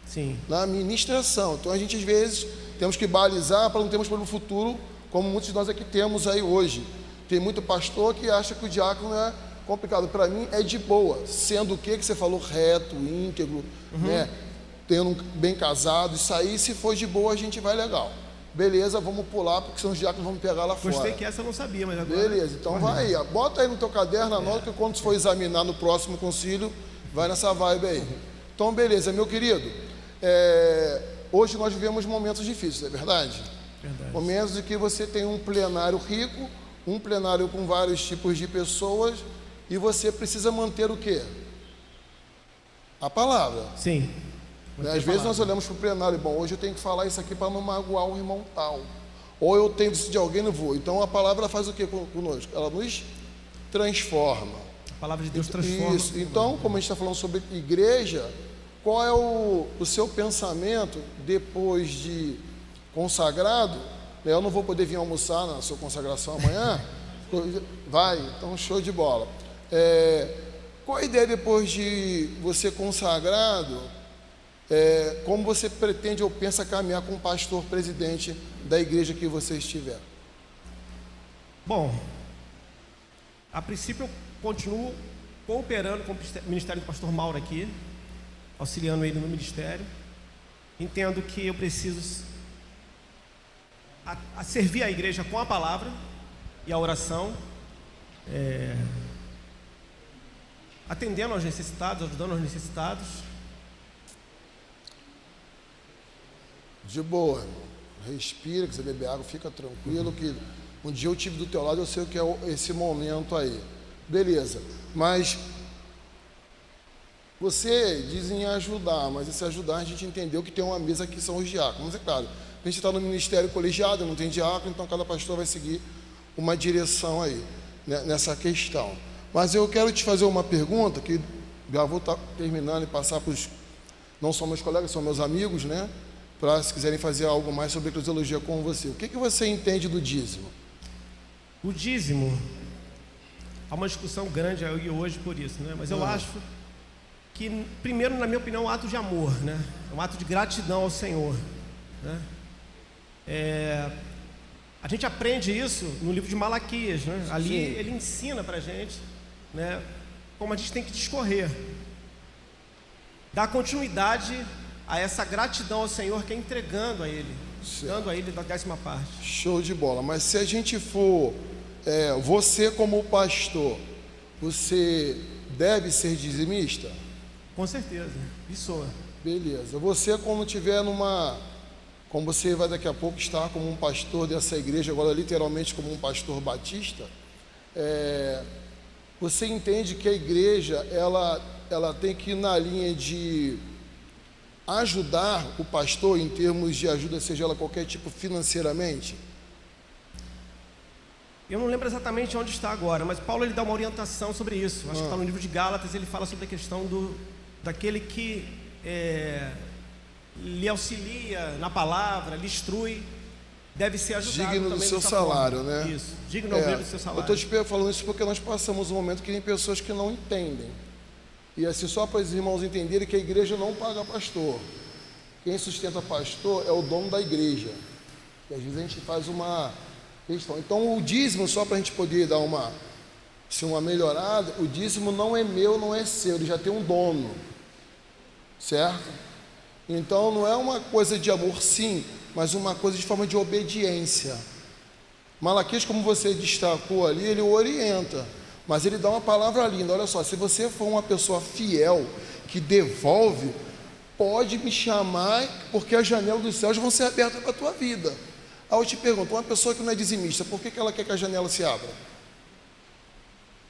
Sim. Na ministração. Então a gente às vezes temos que balizar para não termos problema futuro, como muitos de nós aqui temos aí hoje. Tem muito pastor que acha que o diácono é complicado. Para mim é de boa, sendo o que você falou, reto, íntegro, né? Tendo bem casado, isso aí, se for de boa, a gente vai legal. Beleza, vamos pular, porque senão os diáconos vão me pegar lá fora. Gostei que essa eu não sabia, mas agora... Beleza, então vai aí. Bota aí no teu caderno, anota que quando for examinar no próximo concílio, vai nessa vibe aí. Então, beleza, meu querido. Hoje nós vivemos momentos difíceis, é verdade? Verdade. Momentos em que você tem um plenário rico, um plenário com vários tipos de pessoas, e você precisa manter o quê? A palavra. Sim. Né? Às vezes nós olhamos para o plenário, bom, hoje eu tenho que falar isso aqui para não magoar o irmão tal. Ou eu tenho que decidir alguém, não vou. Então a palavra faz o que conosco? Ela nos transforma. A palavra de Deus transforma. Isso. Então, como a gente está falando sobre igreja, qual é o seu pensamento depois de consagrado? Eu não vou poder vir almoçar na sua consagração amanhã. Vai, então show de bola. Qual a ideia depois de você consagrado? Como você pretende ou pensa caminhar com o pastor presidente da igreja que você estiver? Bom, a princípio eu continuo cooperando com o ministério do pastor Mauro aqui, auxiliando ele no ministério. Entendo que eu preciso servir a igreja com a palavra e a oração, atendendo aos necessitados, ajudando aos necessitados. De boa, respira, que você beber água, fica tranquilo, que um dia eu estive do teu lado, eu sei o que é esse momento aí. Beleza, mas você diz em ajudar, mas esse ajudar a gente entendeu que tem uma mesa que são os diáconos. É claro, a gente está no ministério colegiado, não tem diácono, então cada pastor vai seguir uma direção aí, né, nessa questão. Mas eu quero te fazer uma pergunta, que já vou estar terminando e passar para os, não são meus colegas, são meus amigos, né? Para se quiserem fazer algo mais sobre eclesiologia com você. O que você entende do dízimo? O dízimo, há uma discussão grande aí hoje por isso, né? Mas eu acho que, primeiro, na minha opinião, é um ato de amor, né? É um ato de gratidão ao Senhor, né? A gente aprende isso no livro de Malaquias, né? Ali Sim. ele ensina para a gente, né, como a gente tem que discorrer, dar continuidade a essa gratidão ao Senhor que é entregando a Ele, dando a Ele da 10ª parte. Show de bola. Mas se a gente for, você como pastor, você deve ser dizimista? Com certeza, isso. Beleza. Você quando tiver como você vai daqui a pouco estar como um pastor dessa igreja, agora literalmente como um pastor batista, você entende que a igreja, ela tem que ir na linha de ajudar o pastor em termos de ajuda, seja ela qualquer tipo financeiramente? Eu não lembro exatamente onde está agora, mas Paulo ele dá uma orientação sobre isso. Acho que está no livro de Gálatas, ele fala sobre a questão daquele que lhe auxilia na palavra, lhe instrui, deve ser ajudado digno do também seu dessa salário, forma. né? Isso, digno do seu salário. Eu estou te falando isso porque nós passamos um momento que tem pessoas que não entendem. E assim, só para os irmãos entenderem que a igreja não paga pastor. Quem sustenta pastor é o dono da igreja. E às vezes a gente faz uma questão. Então o dízimo, só para a gente poder dar uma melhorada, o dízimo não é meu, não é seu, ele já tem um dono. Certo? Então não é uma coisa de amor, sim, mas uma coisa de forma de obediência. Malaquias, como você destacou ali, ele orienta, mas ele dá uma palavra linda. Olha só, se você for uma pessoa fiel, que devolve, pode me chamar, porque as janelas dos céus vão ser abertas para a tua vida. Aí eu te pergunto, uma pessoa que não é dizimista, por que ela quer que a janela se abra?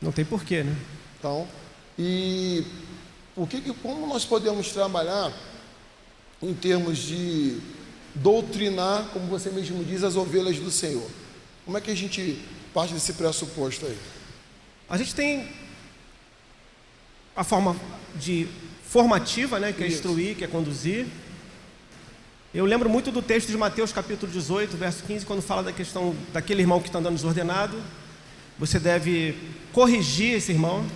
Não tem porquê, né? Então, e como nós podemos trabalhar em termos de doutrinar, como você mesmo diz, as ovelhas do Senhor? Como é que a gente parte desse pressuposto aí? A gente tem a forma de formativa, né, que é instruir, que é conduzir. Eu lembro muito do texto de Mateus capítulo 18, verso 15, quando fala da questão daquele irmão que está andando desordenado. Você deve corrigir esse irmão.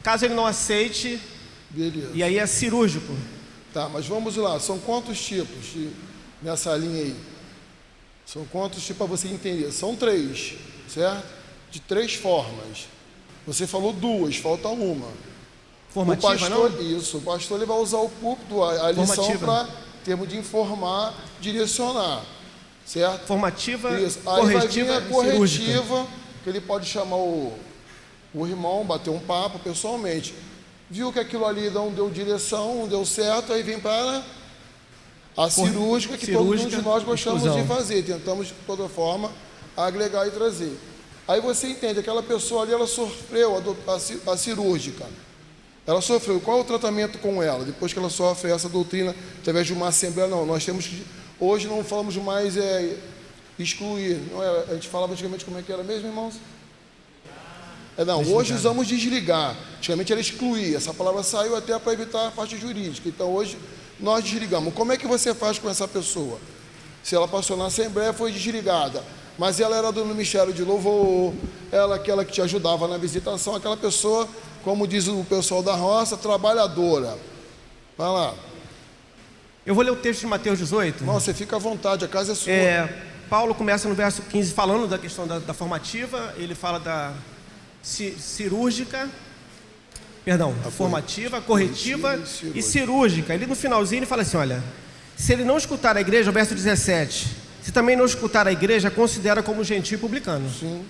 Caso ele não aceite, beleza. E aí é cirúrgico. Tá, mas vamos lá, são quantos tipos nessa linha aí? São quantos tipos para você entender? São 3, certo? De 3 formas. Você falou 2, falta uma. Formativa, o pastor, não? Isso, o pastor ele vai usar o púlpito, a lição para termo de informar, direcionar, certo? Formativa, isso. Aí corretiva, vai vir a corretiva, cirúrgica. que ele pode chamar o irmão, bater um papo pessoalmente. Viu que aquilo ali não deu direção, não deu certo, aí vem para a cirúrgica, que todo mundo de nós gostamos de fazer. Tentamos, de toda forma, agregar e trazer. Aí você entende, aquela pessoa ali, ela sofreu a cirúrgica. Ela sofreu. Qual é o tratamento com ela? Depois que ela sofre essa doutrina, através de uma assembleia, não. Nós temos que... Hoje não falamos mais excluir. Não é, a gente falava antigamente como é que era mesmo, irmãos? Não, desligar. Hoje usamos desligar. Antigamente era excluir. Essa palavra saiu até para evitar a parte jurídica. Então hoje nós desligamos. Como é que você faz com essa pessoa? Se ela passou na assembleia, foi desligada. Mas ela era do ministério de louvor, ela aquela que te ajudava na visitação, aquela pessoa, como diz o pessoal da roça, trabalhadora. Vai lá. Eu vou ler o texto de Mateus 18. Não, você fica à vontade, a casa é sua. Paulo começa no verso 15 falando da questão da formativa, ele fala da cirúrgica, perdão, formativa, corretiva e cirúrgica. Ele no finalzinho ele fala assim, olha, se ele não escutar a igreja, o verso 17, se também não escutar a igreja, considera como gentio e publicano. Sim.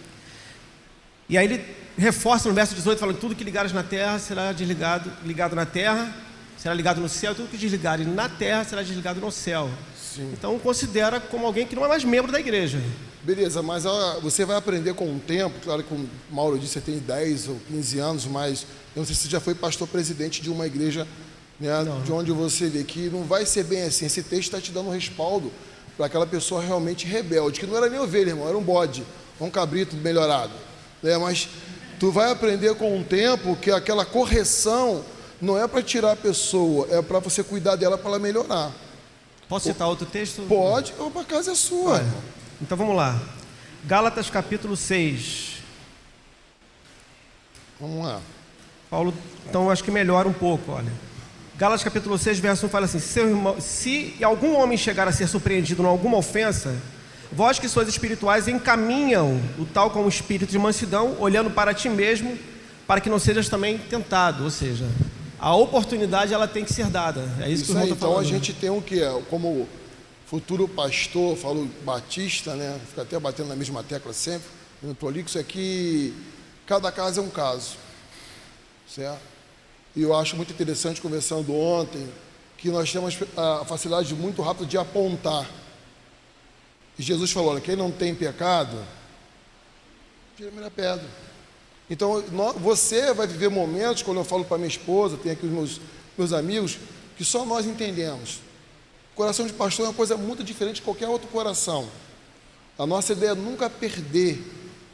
E aí ele reforça no verso 18, falando, tudo que ligares na terra será ligado na terra, será ligado no céu, tudo que desligares na terra será desligado no céu. Sim. Então considera como alguém que não é mais membro da igreja. Beleza, mas você vai aprender com o tempo, claro que o Mauro disse que você tem 10 ou 15 anos, mas eu não sei se você já foi pastor-presidente de uma igreja, né, de onde você vê que não vai ser bem assim. Esse texto está te dando um respaldo para aquela pessoa realmente rebelde, que não era nem ovelha, irmão, era um bode, um cabrito melhorado. Né, mas tu vai aprender com o tempo que aquela correção não é para tirar a pessoa, é para você cuidar dela para ela melhorar. Posso citar outro texto? Pode, a casa é sua. Olha, então vamos lá. Gálatas capítulo 6. Vamos lá. Paulo, então acho que melhora um pouco, olha. Gálatas capítulo 6, verso 1 fala assim: seu irmão, se algum homem chegar a ser surpreendido em alguma ofensa, vós que sois espirituais encaminham o tal com o espírito de mansidão, olhando para ti mesmo, para que não sejas também tentado. Ou seja, a oportunidade ela tem que ser dada. É isso que o irmão está falando. Então a gente tem o que? Como futuro pastor, falo batista, né? Fica até batendo na mesma tecla sempre, no prolixo, é que cada caso é um caso, certo? E eu acho muito interessante, conversando ontem, que nós temos a facilidade muito rápida de apontar. E Jesus falou: olha, quem não tem pecado, tira a primeira pedra. Então, você vai viver momentos, quando eu falo para minha esposa, tem aqui os meus amigos, que só nós entendemos. O coração de pastor é uma coisa muito diferente de qualquer outro coração. A nossa ideia é nunca perder,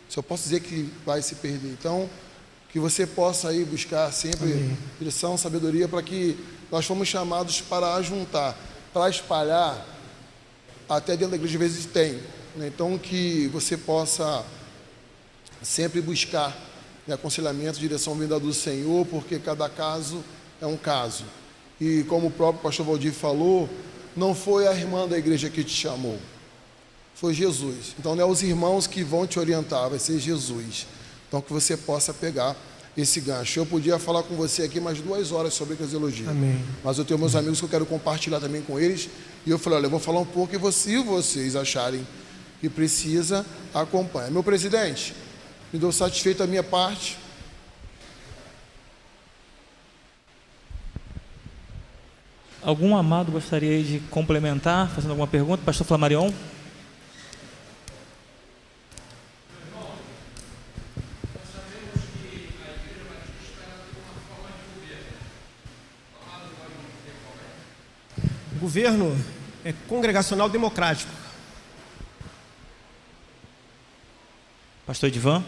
se eu posso dizer que vai se perder. Então, que você possa aí buscar sempre direção, sabedoria, para que nós fomos chamados para ajuntar, para espalhar, até dentro da igreja às vezes tem, né? Então que você possa sempre buscar, né, aconselhamento, direção vinda do Senhor, porque cada caso é um caso. E como o próprio pastor Valdir falou, não foi a irmã da igreja que te chamou, foi Jesus. Então não é os irmãos que vão te orientar, vai ser Jesus. Então que você possa pegar esse gancho. Eu podia falar com você aqui mais 2 horas sobre eclesiologia. Amém. Mas eu tenho meus amigos que eu quero compartilhar também com eles. E eu falei: olha, eu vou falar um pouco e se vocês acharem que precisa, acompanha. Meu presidente, me deu satisfeito a minha parte. Algum amado gostaria de complementar, fazendo alguma pergunta? Pastor Flamarion? O governo é congregacional democrático. Pastor Edivan?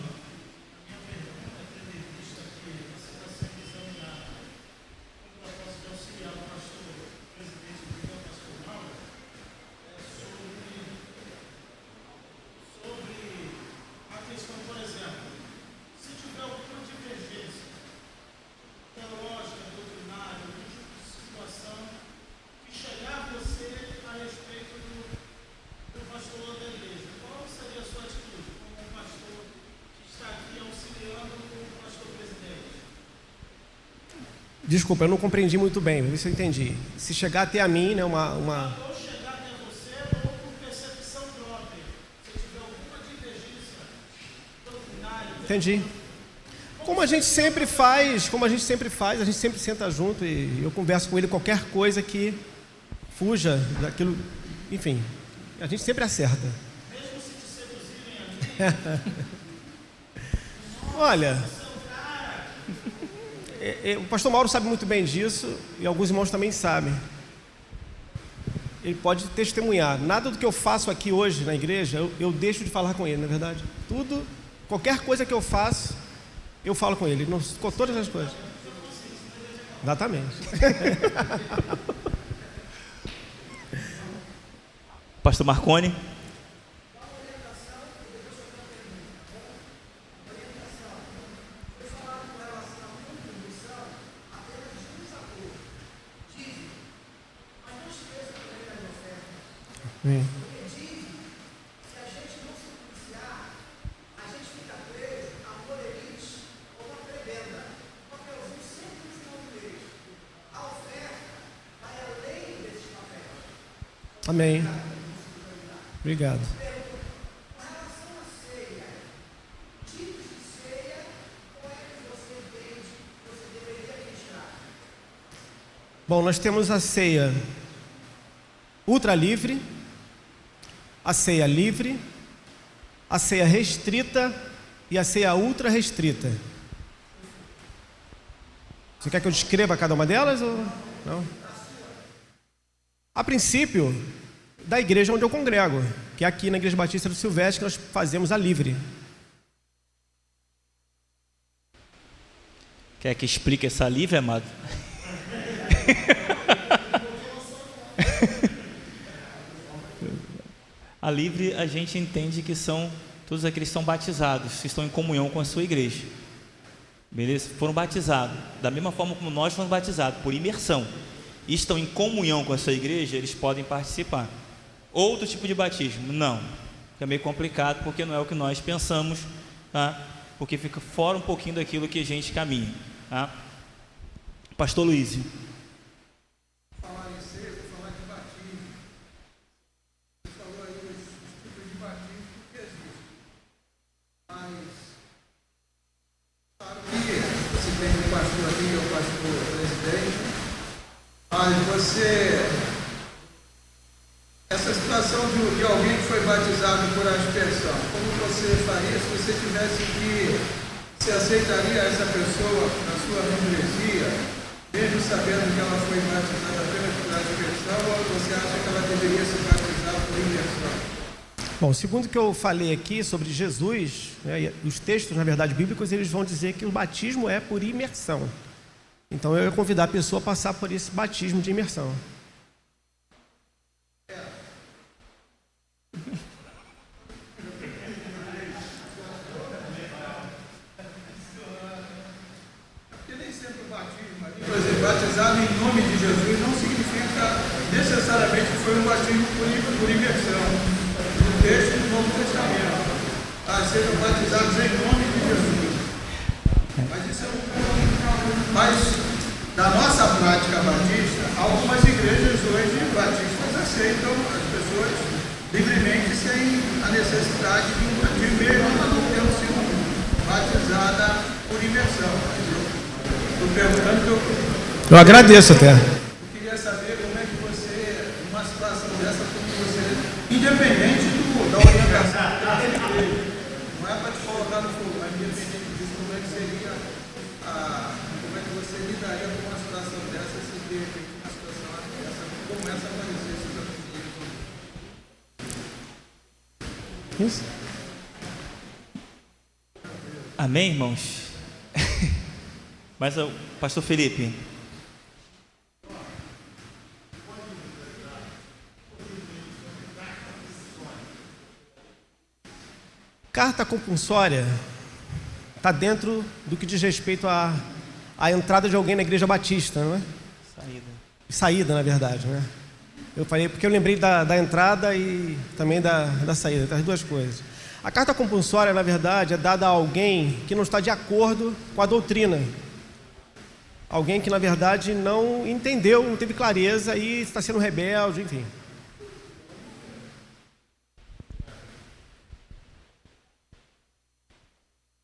Desculpa, eu não compreendi muito bem, vamos ver se eu entendi. Se chegar até a mim, né, Ou chegar até você, ou por percepção própria. Se tiver alguma divergência doutrinária. Entendi. Como a gente sempre faz, a gente sempre senta junto e eu converso com ele qualquer coisa que fuja daquilo, enfim, a gente sempre acerta. Mesmo se te seduzirem a mim. Olha, o pastor Mauro sabe muito bem disso e alguns irmãos também sabem. Ele pode testemunhar. Nada do que eu faço aqui hoje na igreja, eu deixo de falar com ele, não é verdade? Tudo, qualquer coisa que eu faço, eu falo com ele, com todas as coisas. Exatamente. Pastor Marconi? Sim. Amém. Obrigado. Bom, nós temos a ceia ultra livre, a ceia livre, a ceia restrita e a ceia ultra restrita. Você quer que eu descreva cada uma delas ou não? A princípio, da igreja onde eu congrego, que é aqui na Igreja Batista do Silvestre, que nós fazemos a livre. Quer que explique essa livre, amado? A livre a gente entende que são todos aqueles que são batizados, que estão em comunhão com a sua igreja. beleza? Foram batizados, da mesma forma como nós fomos batizados, por imersão, e estão em comunhão com a sua igreja, eles podem participar. Outro tipo de batismo, não. Fica meio complicado, porque não é o que nós pensamos, tá? Porque fica fora um pouquinho daquilo que a gente caminha, tá? Pastor Luiz. Falar em cedo, falar de batismo. Você falou aí os tipos de batismo que existem. Mas, claro que você tem um pastor aqui, que é o pastor presidente, mas essa situação de alguém que foi batizado por aspersão, como você faria se você tivesse que, você aceitaria essa pessoa na sua membresia, mesmo sabendo que ela foi batizada apenas por aspersão, ou você acha que ela deveria se batizar por imersão? Bom, segundo o que eu falei aqui sobre Jesus, né, os textos, na verdade, bíblicos, eles vão dizer que o batismo é por imersão. Então eu ia convidar a pessoa a passar por esse batismo de imersão. Por exemplo, batizado em nome de Jesus não significa necessariamente que foi um batismo por imersão. No texto do Novo Testamento, sejam batizados em nome de Jesus. Mas isso é Mas, na nossa prática batista, algumas igrejas hoje batistas aceitam as pessoas livremente sem a necessidade de um batismo, mesmo não tendo sido batizada por imersão. Estou perguntando Eu agradeço até. eu queria saber como é que você, numa situação dessa, como você, independente da orientação da igreja, não é para te colocar no fogo, mas independente disso, como é que seria, como é que você lidaria com uma situação dessa, se de repente uma situação dessa começa a aparecer esses amigos? Isso. Amém, irmãos? Mas, pastor Felipe. Carta compulsória está dentro do que diz respeito à entrada de alguém na igreja batista, não é? Saída, na verdade, né? Eu falei porque eu lembrei da entrada e também da saída, das duas coisas. A carta compulsória, na verdade, é dada a alguém que não está de acordo com a doutrina. Alguém que, na verdade, não entendeu, não teve clareza e está sendo rebelde, enfim.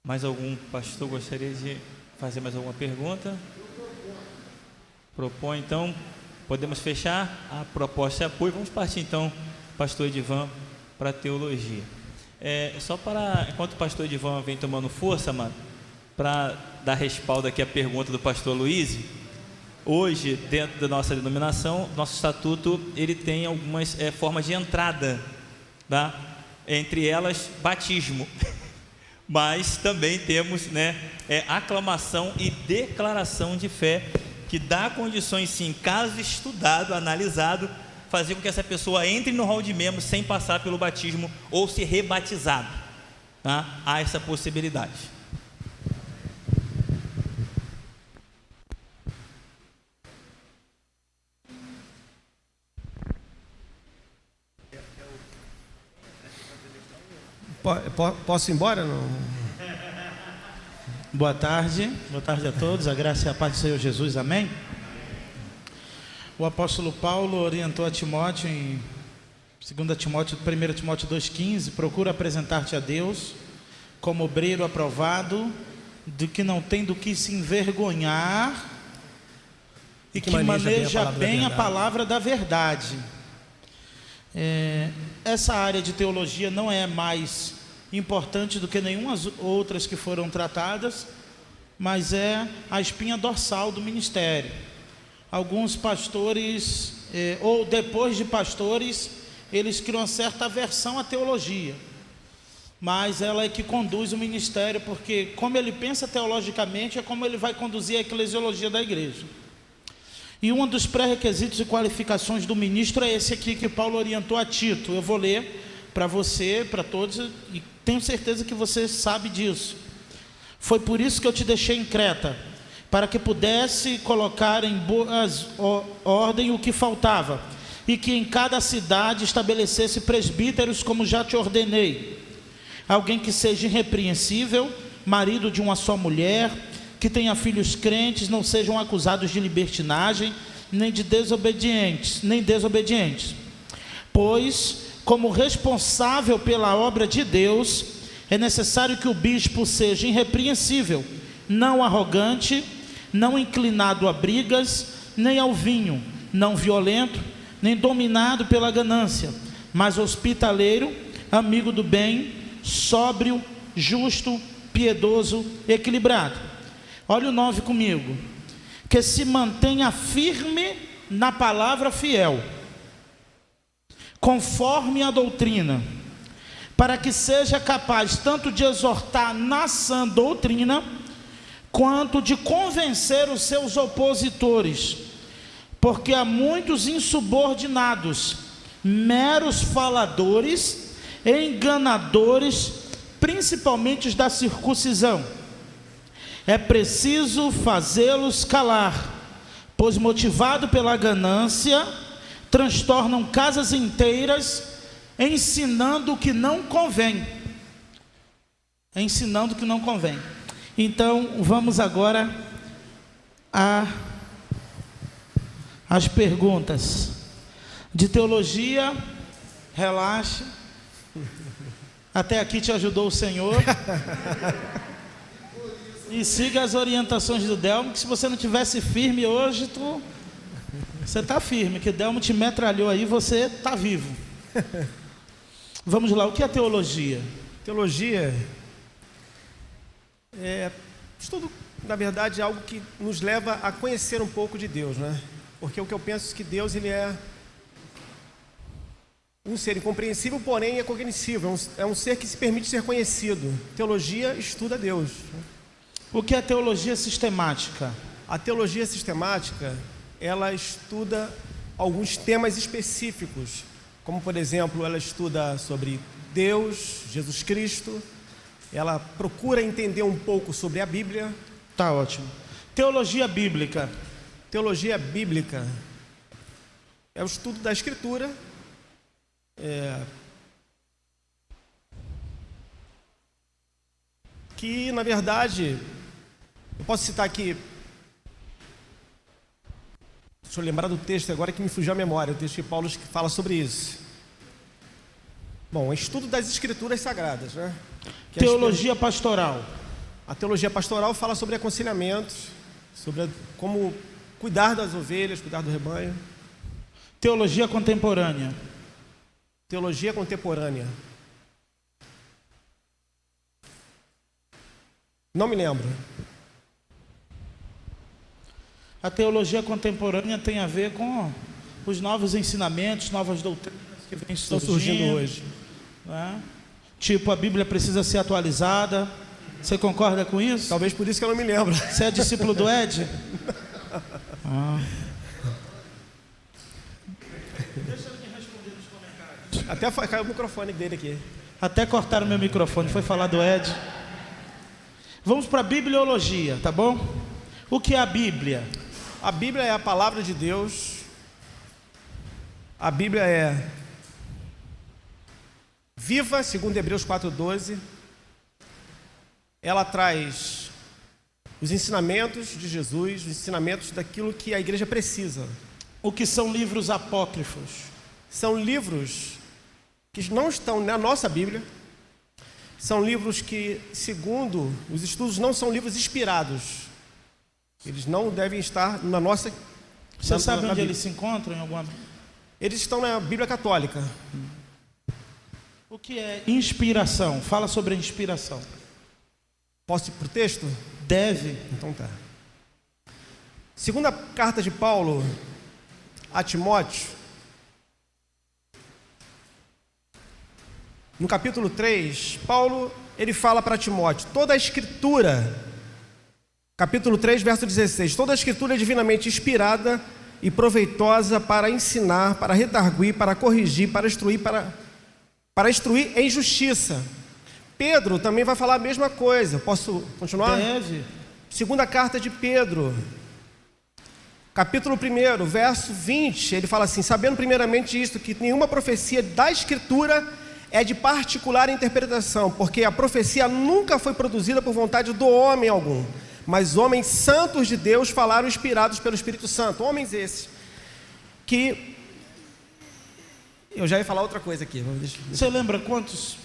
Mais algum pastor gostaria de fazer mais alguma pergunta? Propõe, então, podemos fechar? A proposta é apoio. Vamos partir, então, pastor Edivan, para a teologia. Enquanto o pastor Edivan vem tomando força, mano, para dar respaldo aqui à pergunta do pastor Luiz, hoje, dentro da nossa denominação, nosso estatuto, ele tem algumas formas de entrada, tá? Entre elas, batismo. Mas também temos, aclamação e declaração de fé, que dá condições, sim, caso estudado, analisado, fazer com que essa pessoa entre no hall de membros sem passar pelo batismo ou ser rebatizado, tá? Há essa possibilidade. Posso ir embora? Não? Boa tarde a todos, a graça e a paz do Senhor Jesus, amém? O apóstolo Paulo orientou a Timóteo em 1 Timóteo 2,15: procura apresentar-te a Deus como obreiro aprovado, do que não tem do que se envergonhar e que maneja bem a palavra da verdade. Essa área de teologia não é mais importante do que nenhuma outras que foram tratadas, mas é a espinha dorsal do ministério. Alguns pastores, ou depois de pastores, eles criam uma certa aversão à teologia, mas ela é que conduz o ministério, porque como ele pensa teologicamente, é como ele vai conduzir a eclesiologia da igreja. E um dos pré-requisitos e qualificações do ministro é esse aqui que Paulo orientou a Tito. Eu vou ler para você, para todos, e tenho certeza que você sabe disso. Foi por isso que eu te deixei em Creta, para que pudesse colocar em boas ordem o que faltava, e que em cada cidade estabelecesse presbíteros, como já te ordenei. Alguém que seja irrepreensível, marido de uma só mulher, que tenha filhos crentes, não sejam acusados de libertinagem, nem desobedientes. Pois, como responsável pela obra de Deus, é necessário que o bispo seja irrepreensível, não arrogante, não inclinado a brigas, nem ao vinho, não violento, nem dominado pela ganância, mas hospitaleiro, amigo do bem, sóbrio, justo, piedoso, equilibrado. Olha o 9 comigo. Que se mantenha firme na palavra fiel, conforme a doutrina, para que seja capaz tanto de exortar na sã doutrina, quanto de convencer os seus opositores, porque há muitos insubordinados, meros faladores, enganadores, principalmente os da circuncisão. É preciso fazê-los calar, pois motivado pela ganância, transtornam casas inteiras, ensinando o que não convém. Ensinando o que não convém. Então, vamos agora às perguntas. De teologia, relaxe. Até aqui te ajudou o Senhor. E siga as orientações do Delmo, que se você não tivesse firme hoje, você está firme, que Delmo te metralhou aí, você está vivo. Vamos lá, o que é teologia? Teologia é estudo, na verdade, algo que nos leva a conhecer um pouco de Deus, né? Porque o que eu penso é que Deus, ele é um ser incompreensível, porém é cognoscível, é um ser que se permite ser conhecido. Teologia estuda Deus. O que é teologia sistemática? A teologia sistemática, ela estuda alguns temas específicos, como, por exemplo, ela estuda sobre Deus, Jesus Cristo, ela procura entender um pouco sobre a Bíblia. Tá ótimo. Teologia bíblica. Teologia bíblica é o estudo da Escritura, que, na verdade, eu posso citar aqui, deixa eu lembrar do texto agora que me fugiu a memória, o texto de Paulo que fala sobre isso. Bom, é estudo das Escrituras Sagradas, né? Teologia pastoral. A teologia pastoral fala sobre aconselhamento, sobre como cuidar das ovelhas, cuidar do rebanho. Teologia contemporânea. Teologia contemporânea. Não me lembro. A teologia contemporânea tem a ver com os novos ensinamentos, novas doutrinas que vêm surgindo hoje. Né? Tipo, a Bíblia precisa ser atualizada. Você concorda com isso? Talvez por isso que eu não me lembro. Você é discípulo do Ed? Deixa ele me responder nos comentários. Até caiu o microfone dele aqui. Até cortaram meu microfone, foi falar do Ed. Vamos para a bibliologia, tá bom? O que é a Bíblia? A Bíblia é a palavra de Deus. A Bíblia é viva, segundo Hebreus 4:12. Ela traz os ensinamentos de Jesus, os ensinamentos daquilo que a igreja precisa. O que são livros apócrifos? São livros que não estão na nossa Bíblia. São livros que, segundo os estudos, não são livros inspirados. Eles não devem estar na nossa... Você sabe onde eles se encontram? Em alguma... Eles estão na Bíblia Católica. O que é inspiração? Fala sobre a inspiração. Posso ir para o texto? Deve. Então tá. Segunda carta de Paulo a Timóteo, no capítulo 3, Paulo, ele fala para Timóteo, toda a escritura, capítulo 3, verso 16, toda a escritura é divinamente inspirada e proveitosa para ensinar, para redarguir, para corrigir, para instruir em justiça, Pedro também vai falar a mesma coisa. Posso continuar? Deve. Segunda carta de Pedro, capítulo 1, verso 20, ele fala assim: sabendo primeiramente isto, que nenhuma profecia da Escritura é de particular interpretação, porque a profecia nunca foi produzida por vontade do homem algum, mas homens santos de Deus falaram inspirados pelo Espírito Santo. Homens esses que... Eu já ia falar outra coisa aqui. Você lembra quantos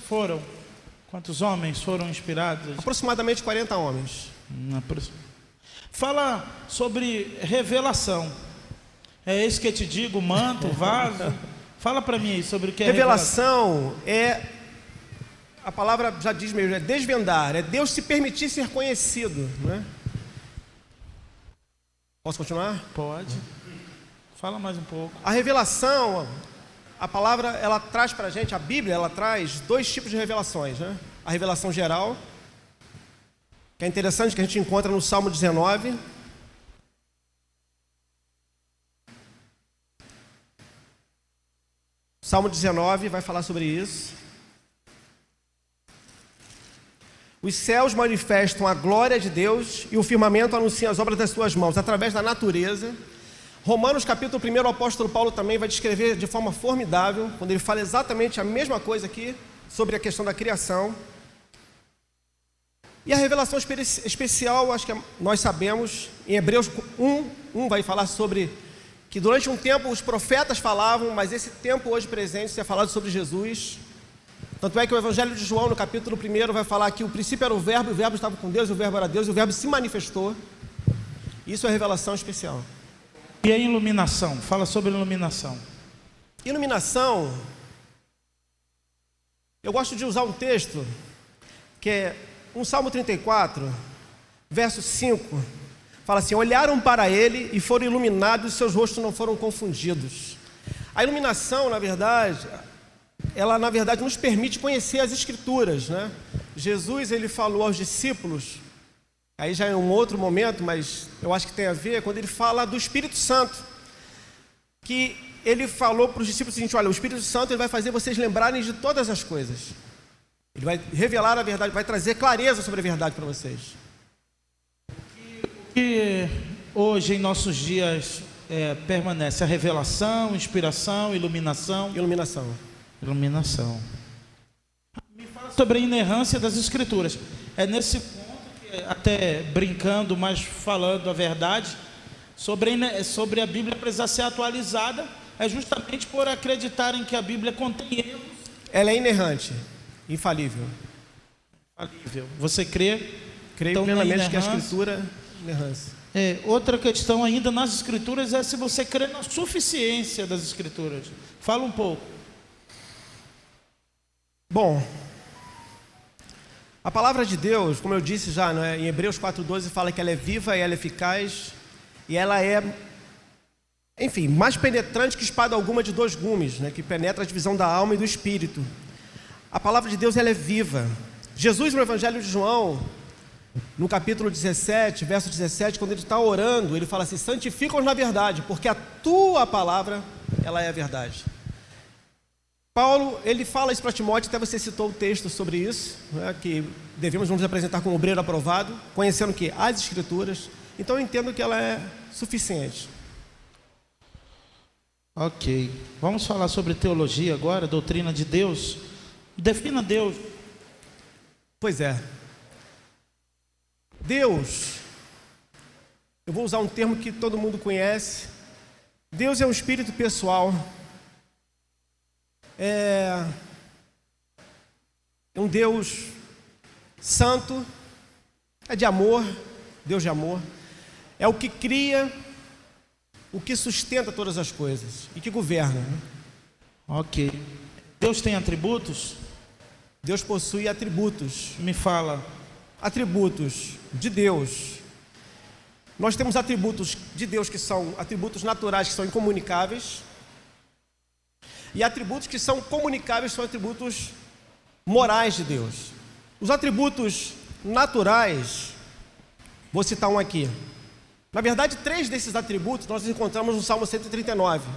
homens foram inspirados? Aproximadamente 40 homens. Fala sobre revelação. É isso que eu te digo, manto, vaso. Fala para mim aí sobre o que é revelação. A palavra já diz mesmo, é desvendar, é Deus se permitir ser conhecido, né? Posso continuar? Pode. Fala mais um pouco. A revelação, a palavra, ela traz para a gente, a Bíblia, ela traz dois tipos de revelações, né? A revelação geral, que é interessante, que a gente encontra no Salmo 19. Salmo 19 vai falar sobre isso. Os céus manifestam a glória de Deus e o firmamento anuncia as obras das suas mãos, através da natureza. Romanos capítulo 1, o apóstolo Paulo também vai descrever de forma formidável, quando ele fala exatamente a mesma coisa aqui, sobre a questão da criação. E a revelação especial, acho que nós sabemos, em Hebreus 1 vai falar sobre que durante um tempo os profetas falavam, mas esse tempo hoje presente é falado sobre Jesus. Tanto é que o Evangelho de João, no capítulo 1, vai falar que o princípio era o Verbo estava com Deus, o Verbo era Deus, e o Verbo se manifestou. Isso é revelação especial. E a iluminação? Fala sobre iluminação. Iluminação, eu gosto de usar um texto que é um Salmo 34, verso 5, fala assim: olharam para ele e foram iluminados, e seus rostos não foram confundidos. A iluminação, na verdade, ela na verdade nos permite conhecer as Escrituras, né? Jesus, ele falou aos discípulos, aí já é um outro momento, mas eu acho que tem a ver, quando ele fala do Espírito Santo, que ele falou para os discípulos o seguinte: olha, o Espírito Santo ele vai fazer vocês lembrarem de todas as coisas. Ele vai revelar a verdade, vai trazer clareza sobre a verdade para vocês. E hoje, em nossos dias, permanece a revelação, inspiração, iluminação. Iluminação. Me fala sobre a inerrância das Escrituras. É nesse ponto que, até brincando, mas falando a verdade, sobre a Bíblia precisar ser atualizada, é justamente por acreditarem que a Bíblia contém erros. Ela é inerrante. Infalível. Você crê? Creio então, plenamente que a Escritura é inerrância. Outra questão ainda nas Escrituras é se você crê na suficiência das Escrituras. Fala um pouco. Bom, a palavra de Deus, como eu disse já, né, em Hebreus 4,12 fala que ela é viva e ela é eficaz e ela é, enfim, mais penetrante que espada alguma de dois gumes, né, que penetra a divisão da alma e do espírito. A palavra de Deus, ela é viva. Jesus, no Evangelho de João, no capítulo 17, verso 17, quando ele está orando, ele fala assim: santifica-os na verdade, porque a tua palavra, ela é a verdade. Paulo, ele fala isso para Timóteo, até você citou o texto sobre isso, né, que devemos nos apresentar como obreiro aprovado, conhecendo que as Escrituras. Então eu entendo que ela é suficiente. Ok. Vamos falar sobre teologia agora, doutrina de Deus. Defina Deus. Pois é. Deus, eu vou usar um termo que todo mundo conhece. Deus é um espírito pessoal. É um Deus santo, é de amor, Deus de amor. É o que cria, o que sustenta todas as coisas e que governa. Ok. Deus tem atributos? Deus possui atributos. Me fala. Atributos de Deus. Nós temos atributos de Deus que são atributos naturais, que são incomunicáveis. E atributos que são comunicáveis são atributos morais de Deus. Os atributos naturais, vou citar um aqui. Na verdade, 3 desses atributos nós encontramos no Salmo 139.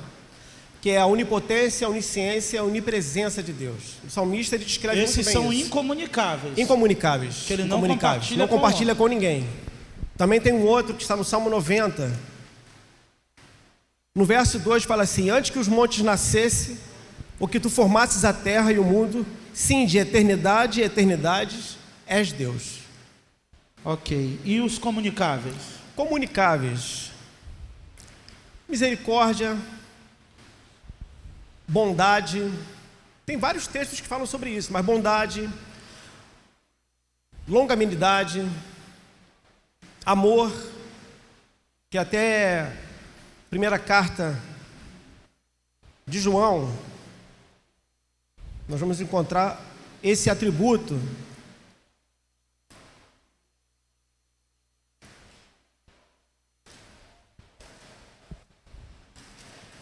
que é a onipotência, a onisciência, a onipresença de Deus. O salmista, ele descreve muito bem Esses são isso. Incomunicáveis. Incomunicáveis. Que ele não Incomunicáveis. compartilha Não com compartilha com ninguém. Também tem um outro que está no Salmo 90. No verso 2 fala assim: antes que os montes nascessem, ou que tu formasses a terra e o mundo, sim, de eternidade e eternidades, és Deus. Ok. E os comunicáveis? Comunicáveis: misericórdia, bondade. Tem vários textos que falam sobre isso, mas bondade, longanimidade, amor, que até primeira carta de João, nós vamos encontrar esse atributo.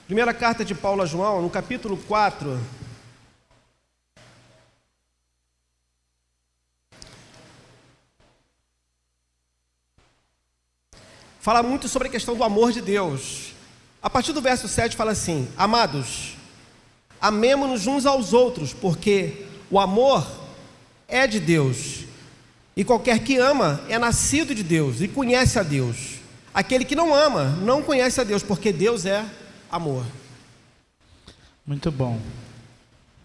Primeira carta de Paulo a João, no capítulo 4, fala muito sobre a questão do amor de Deus. A partir do verso 7 fala assim: amados, amemo-nos uns aos outros, porque o amor é de Deus, e qualquer que ama é nascido de Deus e conhece a Deus. Aquele que não ama não conhece a Deus, porque Deus é amor. Muito bom.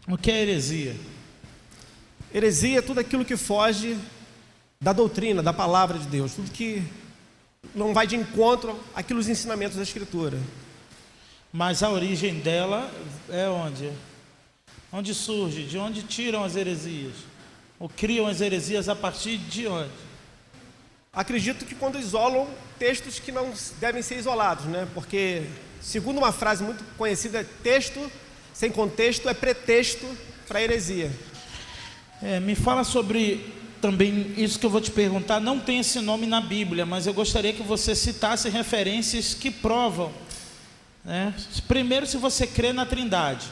O que é heresia? Heresia é tudo aquilo que foge da doutrina, da palavra de Deus, tudo que não vai de encontro àqueles ensinamentos da Escritura. Mas a origem dela é onde? Onde surge? De onde tiram as heresias? Ou criam as heresias a partir de onde? Acredito que quando isolam textos que não devem ser isolados, né? Porque, segundo uma frase muito conhecida, texto sem contexto é pretexto para heresia. Me fala sobre também isso que eu vou te perguntar. Não tem esse nome na Bíblia, mas eu gostaria que você citasse referências que provam, né? Primeiro, se você crê na Trindade.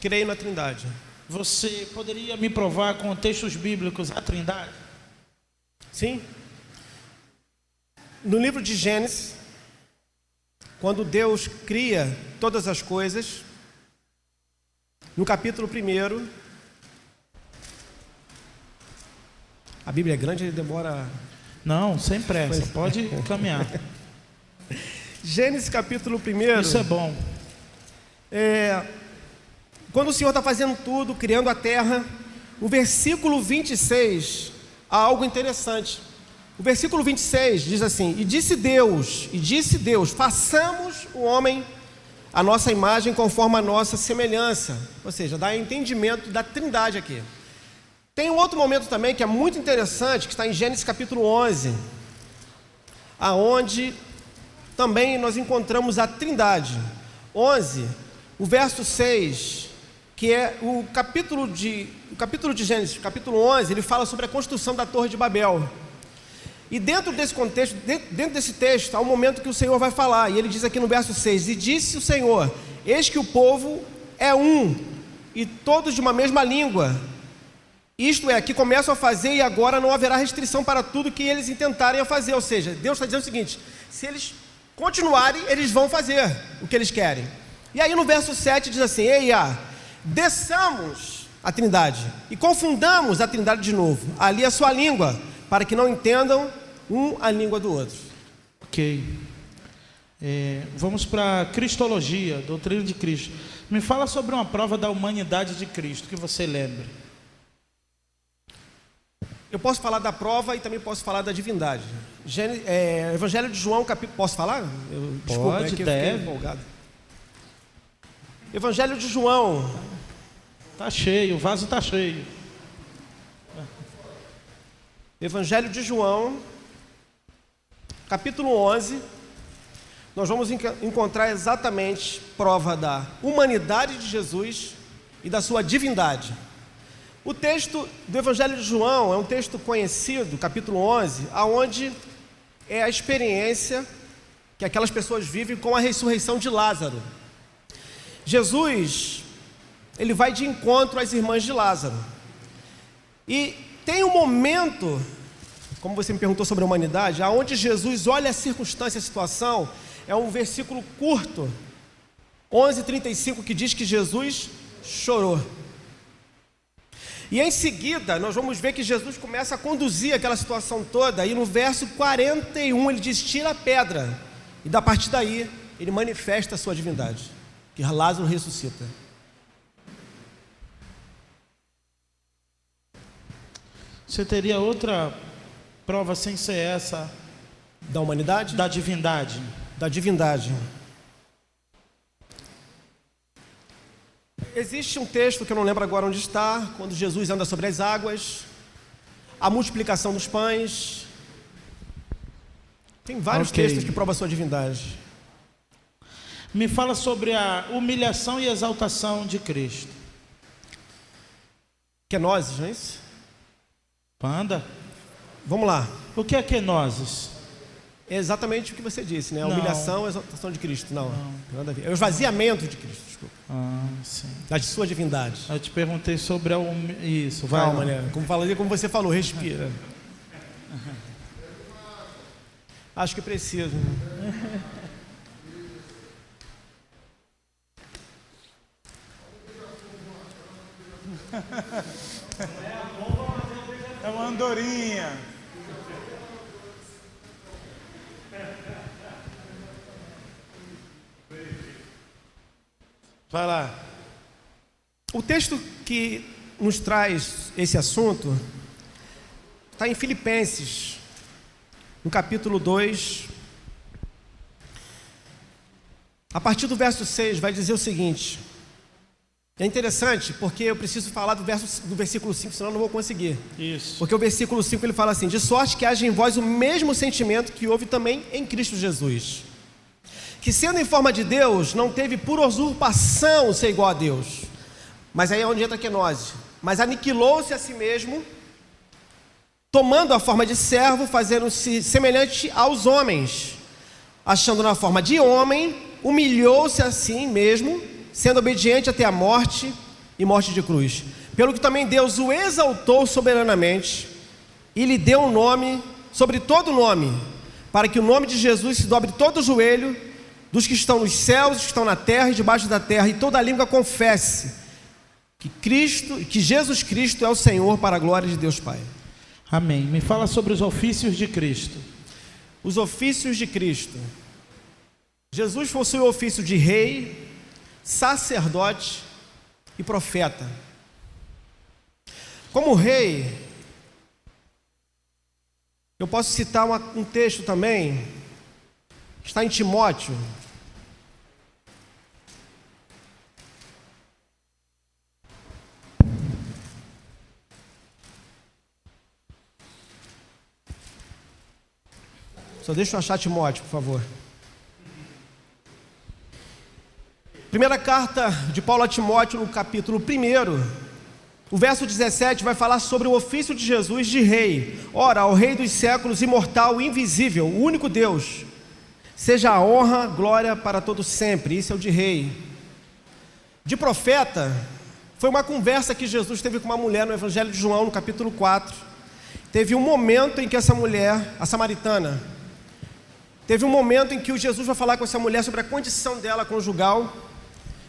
Creio na Trindade. Você poderia me provar com textos bíblicos a Trindade? Sim. No livro de Gênesis, quando Deus cria todas as coisas, no capítulo 1, a Bíblia é grande, ele demora... Não, sem pressa, pode caminhar. Gênesis capítulo 1. Isso é bom. Quando o Senhor está fazendo tudo, criando a terra, o versículo 26, há algo interessante. O versículo 26 diz assim: E disse Deus, façamos o homem a nossa imagem conforme a nossa semelhança. Ou seja, dá entendimento da Trindade aqui. Tem um outro momento também que é muito interessante, que está em Gênesis capítulo 11, aonde também nós encontramos a Trindade. 11, o verso 6, que é o capítulo de Gênesis, capítulo 11, ele fala sobre a construção da Torre de Babel. E dentro desse contexto, dentro desse texto, há um momento que o Senhor vai falar, e ele diz aqui no verso 6, E disse o Senhor, eis que o povo é um, e todos de uma mesma língua. Isto é, que começam a fazer e agora não haverá restrição para tudo que eles intentarem a fazer. Ou seja, Deus está dizendo o seguinte: se eles continuarem, eles vão fazer o que eles querem. E aí no verso 7 diz assim: Eia, desçamos a Trindade e confundamos a Trindade de novo, ali a sua língua, para que não entendam um a língua do outro. Ok. Vamos para a Cristologia, doutrina de Cristo. Me fala sobre uma prova da humanidade de Cristo, que você lembra. Eu posso falar da prova e também posso falar da divindade. Evangelho de João, posso falar? Desculpa, Pode, é que eu deve. fiquei empolgado. Evangelho de João. Tá cheio, o vaso tá cheio. Evangelho de João, capítulo 11. Nós vamos encontrar exatamente prova da humanidade de Jesus e da sua divindade. O texto do Evangelho de João é um texto conhecido, capítulo 11, aonde é a experiência que aquelas pessoas vivem com a ressurreição de Lázaro. Jesus, ele vai de encontro às irmãs de Lázaro. E tem um momento, como você me perguntou sobre a humanidade, aonde Jesus olha a circunstância, a situação, é um versículo curto, 11:35, que diz que Jesus chorou. E em seguida, nós vamos ver que Jesus começa a conduzir aquela situação toda, e no verso 41 ele diz: tira a pedra. E da partir daí, ele manifesta a sua divindade, que Lázaro ressuscita. Você teria outra prova sem ser essa? Da humanidade? Da divindade. Da divindade. Existe um texto que eu não lembro agora onde está, quando Jesus anda sobre as águas, a multiplicação dos pães. Tem vários textos que provam a sua divindade. Me fala sobre a humilhação e exaltação de Cristo. Kenosis, não é isso? Panda? Vamos lá. O que é kenosis? É exatamente o que você disse, né? A Não. humilhação e a exaltação de Cristo. Não, nada a ver. É o esvaziamento de Cristo, desculpa. Sim. Da sua divindade. Eu te perguntei sobre a isso. Vai, Calma, né? Como você falou, respira. Acho que preciso. É uma andorinha. Vai lá. O texto que nos traz esse assunto está em Filipenses, no capítulo 2. A partir do verso 6 vai dizer o seguinte. É interessante porque eu preciso falar do versículo 5, senão eu não vou conseguir. Isso. Porque o versículo 5 ele fala assim: de sorte que haja em vós o mesmo sentimento que houve também em Cristo Jesus, que sendo em forma de Deus, não teve por usurpação ser igual a Deus. Mas aí é onde entra a kenose. Mas aniquilou-se a si mesmo, tomando a forma de servo, fazendo-se semelhante aos homens. Achando na forma de homem, humilhou-se a si mesmo, sendo obediente até a morte e morte de cruz. Pelo que também Deus o exaltou soberanamente e lhe deu um nome sobre todo nome, para que o nome de Jesus se dobre todo o joelho dos que estão nos céus, dos que estão na terra e debaixo da terra, e toda língua confesse que Jesus Cristo é o Senhor, para a glória de Deus Pai. Amém. Me fala sobre os ofícios de Cristo. Os ofícios de Cristo. Jesus possui o ofício de rei, sacerdote e profeta. Como rei, eu posso citar um texto também, que está em Timóteo. Só deixa eu achar Timóteo, por favor. Primeira carta de Paulo a Timóteo, no capítulo 1, o verso 17 vai falar sobre o ofício de Jesus de rei. Ora, ao Rei dos séculos, imortal, invisível, o único Deus, seja a honra, glória para todo sempre. Isso é o de rei. De profeta, foi uma conversa que Jesus teve com uma mulher no Evangelho de João, no capítulo 4. Teve um momento em que essa mulher, a samaritana, teve um momento em que o Jesus vai falar com essa mulher sobre a condição dela conjugal.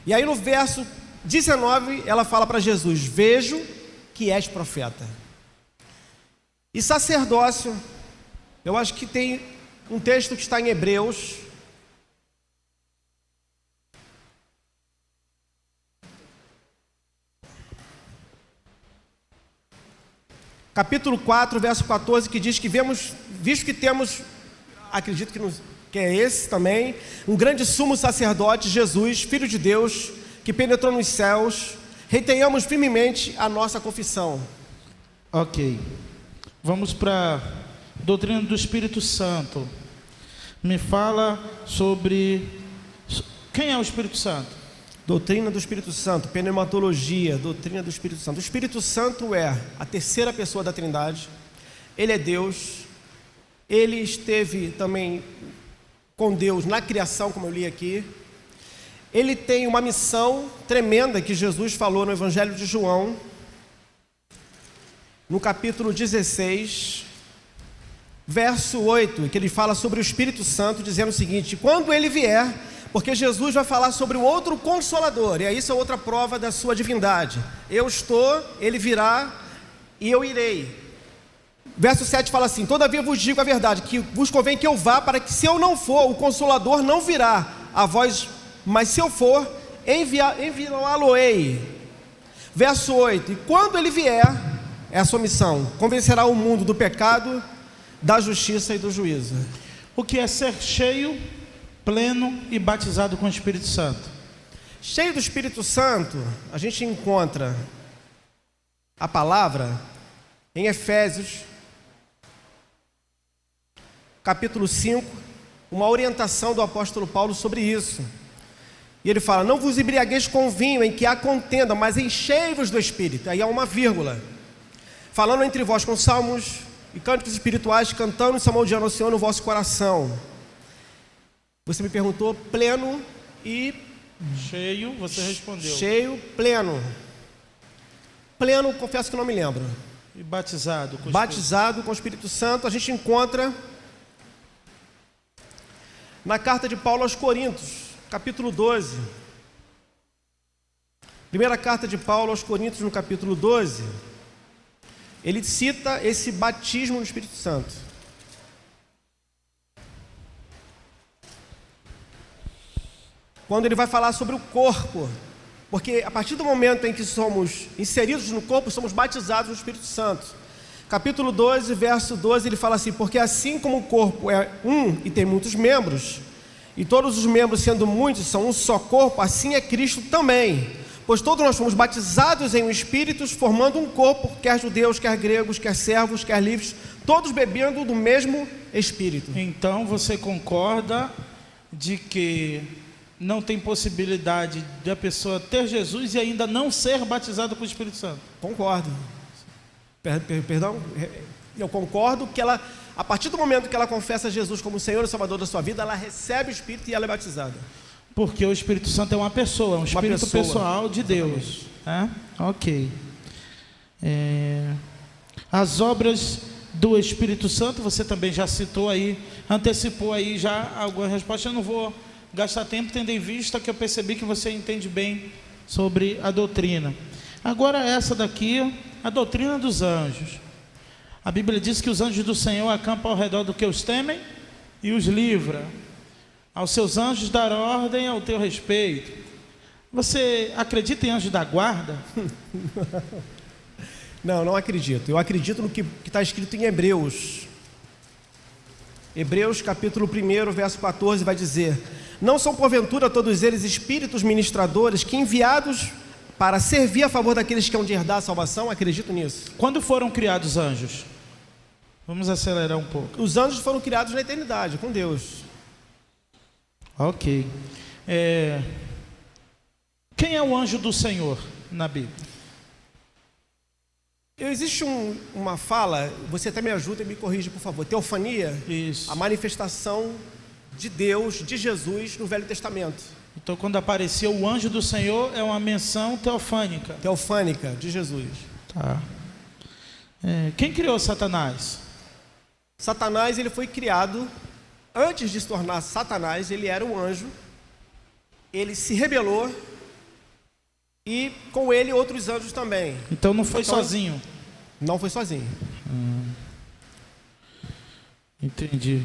E aí no verso 19 ela fala para Jesus: vejo que és profeta. E sacerdócio, eu acho que tem um texto que está em Hebreus, capítulo 4, verso 14, que diz que visto que temos, acredito que é esse também, um grande sumo sacerdote, Jesus, Filho de Deus, que penetrou nos céus, retenhamos firmemente a nossa confissão. Ok. Vamos para doutrina do Espírito Santo. Me fala sobre quem é o Espírito Santo. Doutrina do Espírito Santo, pneumatologia, doutrina do Espírito Santo. O Espírito Santo é a terceira pessoa da Trindade. Ele é Deus. Ele esteve também com Deus na criação, como eu li aqui. Ele tem uma missão tremenda que Jesus falou no Evangelho de João, no capítulo 16, verso 8, que ele fala sobre o Espírito Santo, dizendo o seguinte: quando ele vier, Porque Jesus vai falar sobre o outro Consolador, e aí isso é outra prova da sua divindade. Eu estou, ele virá e eu irei. Verso 7 fala assim: todavia vos digo a verdade, que vos convém que eu vá, para que se eu não for, o Consolador não virá a vós, mas se eu for, enviá-lo-ei. Verso 8: e quando ele vier, é a sua missão, convencerá o mundo do pecado, da justiça e do juízo. O que é ser cheio, pleno e batizado com o Espírito Santo? Cheio do Espírito Santo, a gente encontra a palavra em Efésios, capítulo 5, uma orientação do apóstolo Paulo sobre isso. E ele fala: não vos embriagueis com vinho em que há contenda, mas enchei-vos do Espírito. Aí há uma vírgula. Falando entre vós com salmos e cânticos espirituais, cantando e salmodiando ao Senhor no vosso coração. Você me perguntou pleno e... cheio, você respondeu. Cheio, pleno. Pleno, confesso que não me lembro. E batizado com o batizado com o Espírito Santo, a gente encontra na carta de Paulo aos Coríntios, capítulo 12. Primeira carta de Paulo aos Coríntios, no capítulo 12, ele cita esse batismo no Espírito Santo. Quando ele vai falar sobre o corpo, porque a partir do momento em que somos inseridos no corpo, somos batizados no Espírito Santo. Capítulo 12, verso 12, ele fala assim: porque assim como o corpo é um e tem muitos membros, e todos os membros sendo muitos são um só corpo, assim é Cristo também. Pois todos nós fomos batizados em um Espírito, formando um corpo, quer judeus, quer gregos, quer servos, quer livres, todos bebendo do mesmo Espírito. Então você concorda de que não tem possibilidade de a pessoa ter Jesus e ainda não ser batizado com o Espírito Santo? Concordo. Perdão, eu concordo que ela, a partir do momento que ela confessa Jesus como Senhor e Salvador da sua vida, ela recebe o Espírito e ela é batizada. Porque o Espírito Santo é uma pessoa, um Espírito pessoal de Deus. Ok. As obras do Espírito Santo, você também já citou aí, antecipou aí já alguma resposta. Eu não vou gastar tempo, tendo em vista que eu percebi que você entende bem sobre a doutrina. Agora essa daqui, a doutrina dos anjos. A Bíblia diz que os anjos do Senhor acampam ao redor do que os temem e os livra. Aos seus anjos dar ordem ao teu respeito. Você acredita em anjo da guarda? Não acredito. Eu acredito no que está escrito em Hebreus. Hebreus capítulo 1, verso 14 vai dizer: não são porventura todos eles espíritos ministradores que enviados para servir a favor daqueles que hão de herdar a salvação? Acredito nisso. Quando foram criados os anjos? Vamos acelerar um pouco. Os anjos foram criados na eternidade, com Deus. Ok. Quem é o anjo do Senhor na Bíblia? Existe uma fala, você até me ajuda e me corrige, por favor. Teofania. Isso. A manifestação de Deus, de Jesus, no Velho Testamento. Então, quando apareceu o anjo do Senhor, é uma menção teofânica. Teofânica, de Jesus. Tá. Quem criou Satanás? Satanás, ele foi criado, antes de se tornar Satanás, ele era um anjo. Ele se rebelou e com ele outros anjos também. Então não foi sozinho? Não foi sozinho. Entendi.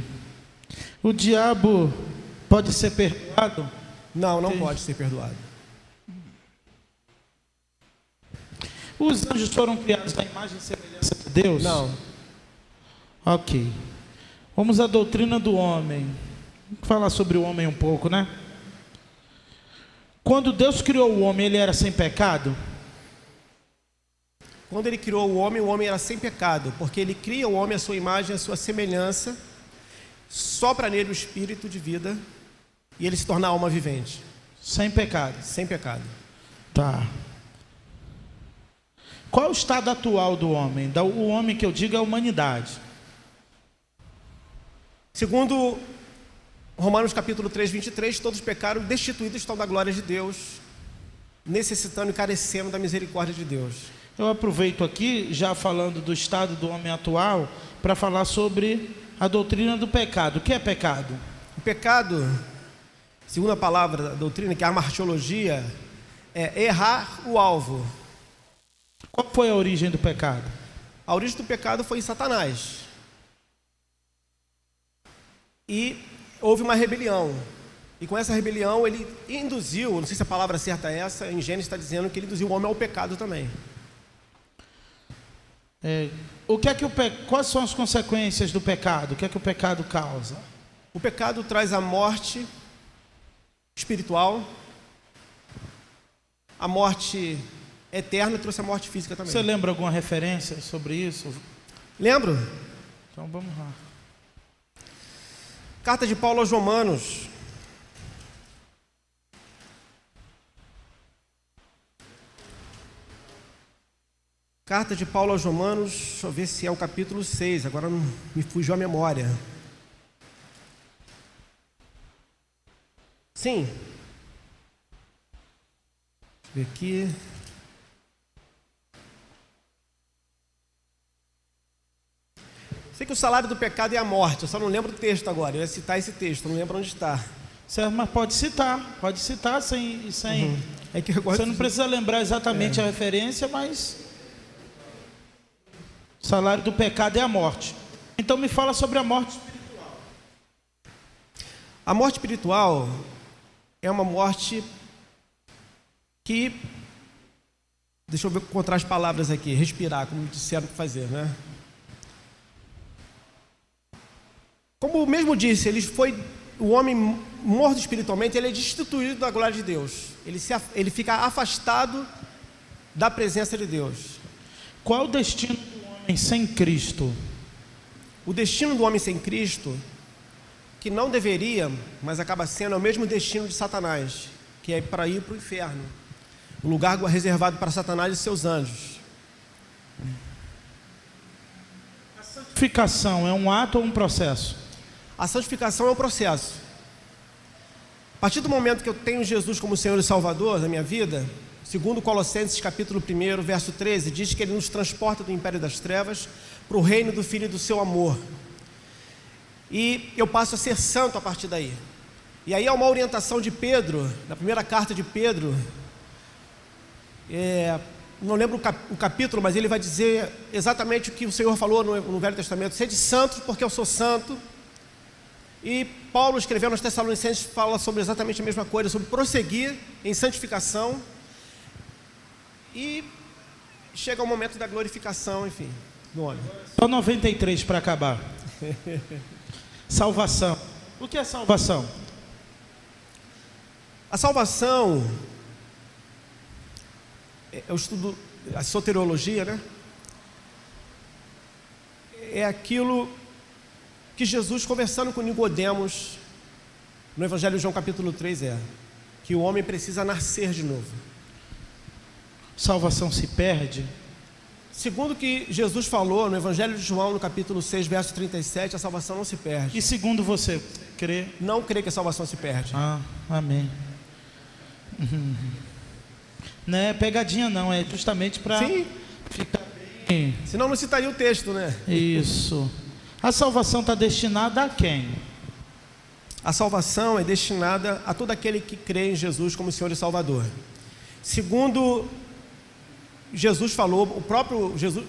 O diabo pode ser perdoado? Não pode ser perdoado. Os anjos foram criados na imagem e semelhança de Deus? Não. Ok. Vamos à doutrina do homem. Vamos falar sobre o homem um pouco, né? Quando Deus criou o homem, ele era sem pecado? Quando ele criou o homem era sem pecado, porque ele cria o homem à sua imagem, à sua semelhança, sopra nele o espírito de vida e ele se torna alma vivente. Sem pecado? Sem pecado. Tá. Qual é o estado atual do homem? O homem que eu digo é a humanidade. Segundo Romanos capítulo 3, 23, todos pecaram, destituídos estão da glória de Deus, necessitando e carecendo da misericórdia de Deus. Eu aproveito aqui, já falando do estado do homem atual, para falar sobre a doutrina do pecado. O que é pecado? O pecado segunda palavra da doutrina, que é a martiologia, é errar o alvo. Qual foi a origem do pecado? A origem do pecado foi em Satanás. E houve uma rebelião. E com essa rebelião ele induziu, não sei se a palavra certa é essa, em Gênesis está dizendo que ele induziu o homem ao pecado também. Quais são as consequências do pecado? O que é que o pecado causa? O pecado traz a morte espiritual, a morte eterna, trouxe a morte física também. Você lembra alguma referência sobre isso? Lembro. Então vamos lá. Carta de Paulo aos Romanos. Carta de Paulo aos Romanos, deixa eu ver se é o capítulo 6, agora não me fugiu a memória. Sim. Deixa eu ver aqui. Sei que o salário do pecado é a morte, eu só não lembro o texto agora. Eu ia citar esse texto, não lembro onde está. Certo, mas pode citar sem. É que eu gosto Você não precisa lembrar exatamente a referência, mas o salário do pecado é a morte. Então me fala sobre a morte espiritual. A morte espiritual é uma morte que, deixa eu encontrar as palavras aqui, respirar, como disseram que fazer, né? Como o mesmo disse, o homem morto espiritualmente, ele é destituído da glória de Deus. Ele fica afastado da presença de Deus. Qual é o destino do homem sem Cristo? O destino do homem sem Cristo, que não deveria, mas acaba sendo, é o mesmo destino de Satanás, que é para ir para o inferno, o lugar reservado para Satanás e seus anjos. A santificação é um ato ou um processo? A santificação é um processo. A partir do momento que eu tenho Jesus como Senhor e Salvador da minha vida, segundo Colossenses capítulo 1, verso 13, diz que Ele nos transporta do império das trevas para o reino do Filho e do seu amor. E eu passo a ser santo a partir daí. E aí há uma orientação de Pedro, na primeira carta de Pedro, não lembro o capítulo, mas ele vai dizer exatamente o que o Senhor falou no Velho Testamento: sede santos porque eu sou santo. E Paulo, escrevendo aos Tessalonicenses, fala sobre exatamente a mesma coisa, sobre prosseguir em santificação. E chega o momento da glorificação, enfim, do homem. Só 93 para acabar. Salvação. O que é salvação? A salvação, eu estudo a soteriologia, né? É aquilo que Jesus, conversando com Nicodemos, no Evangelho de João capítulo 3, que o homem precisa nascer de novo. Salvação se perde? Segundo o que Jesus falou no Evangelho de João, no capítulo 6, verso 37, a salvação não se perde. E segundo você, crê? Não crê que a salvação se perde. Amém. Não é pegadinha não, é justamente para ficar bem. Senão não citaria o texto, né? Isso. A salvação está destinada a quem? A salvação é destinada a todo aquele que crê em Jesus como Senhor e Salvador. Segundo Jesus falou,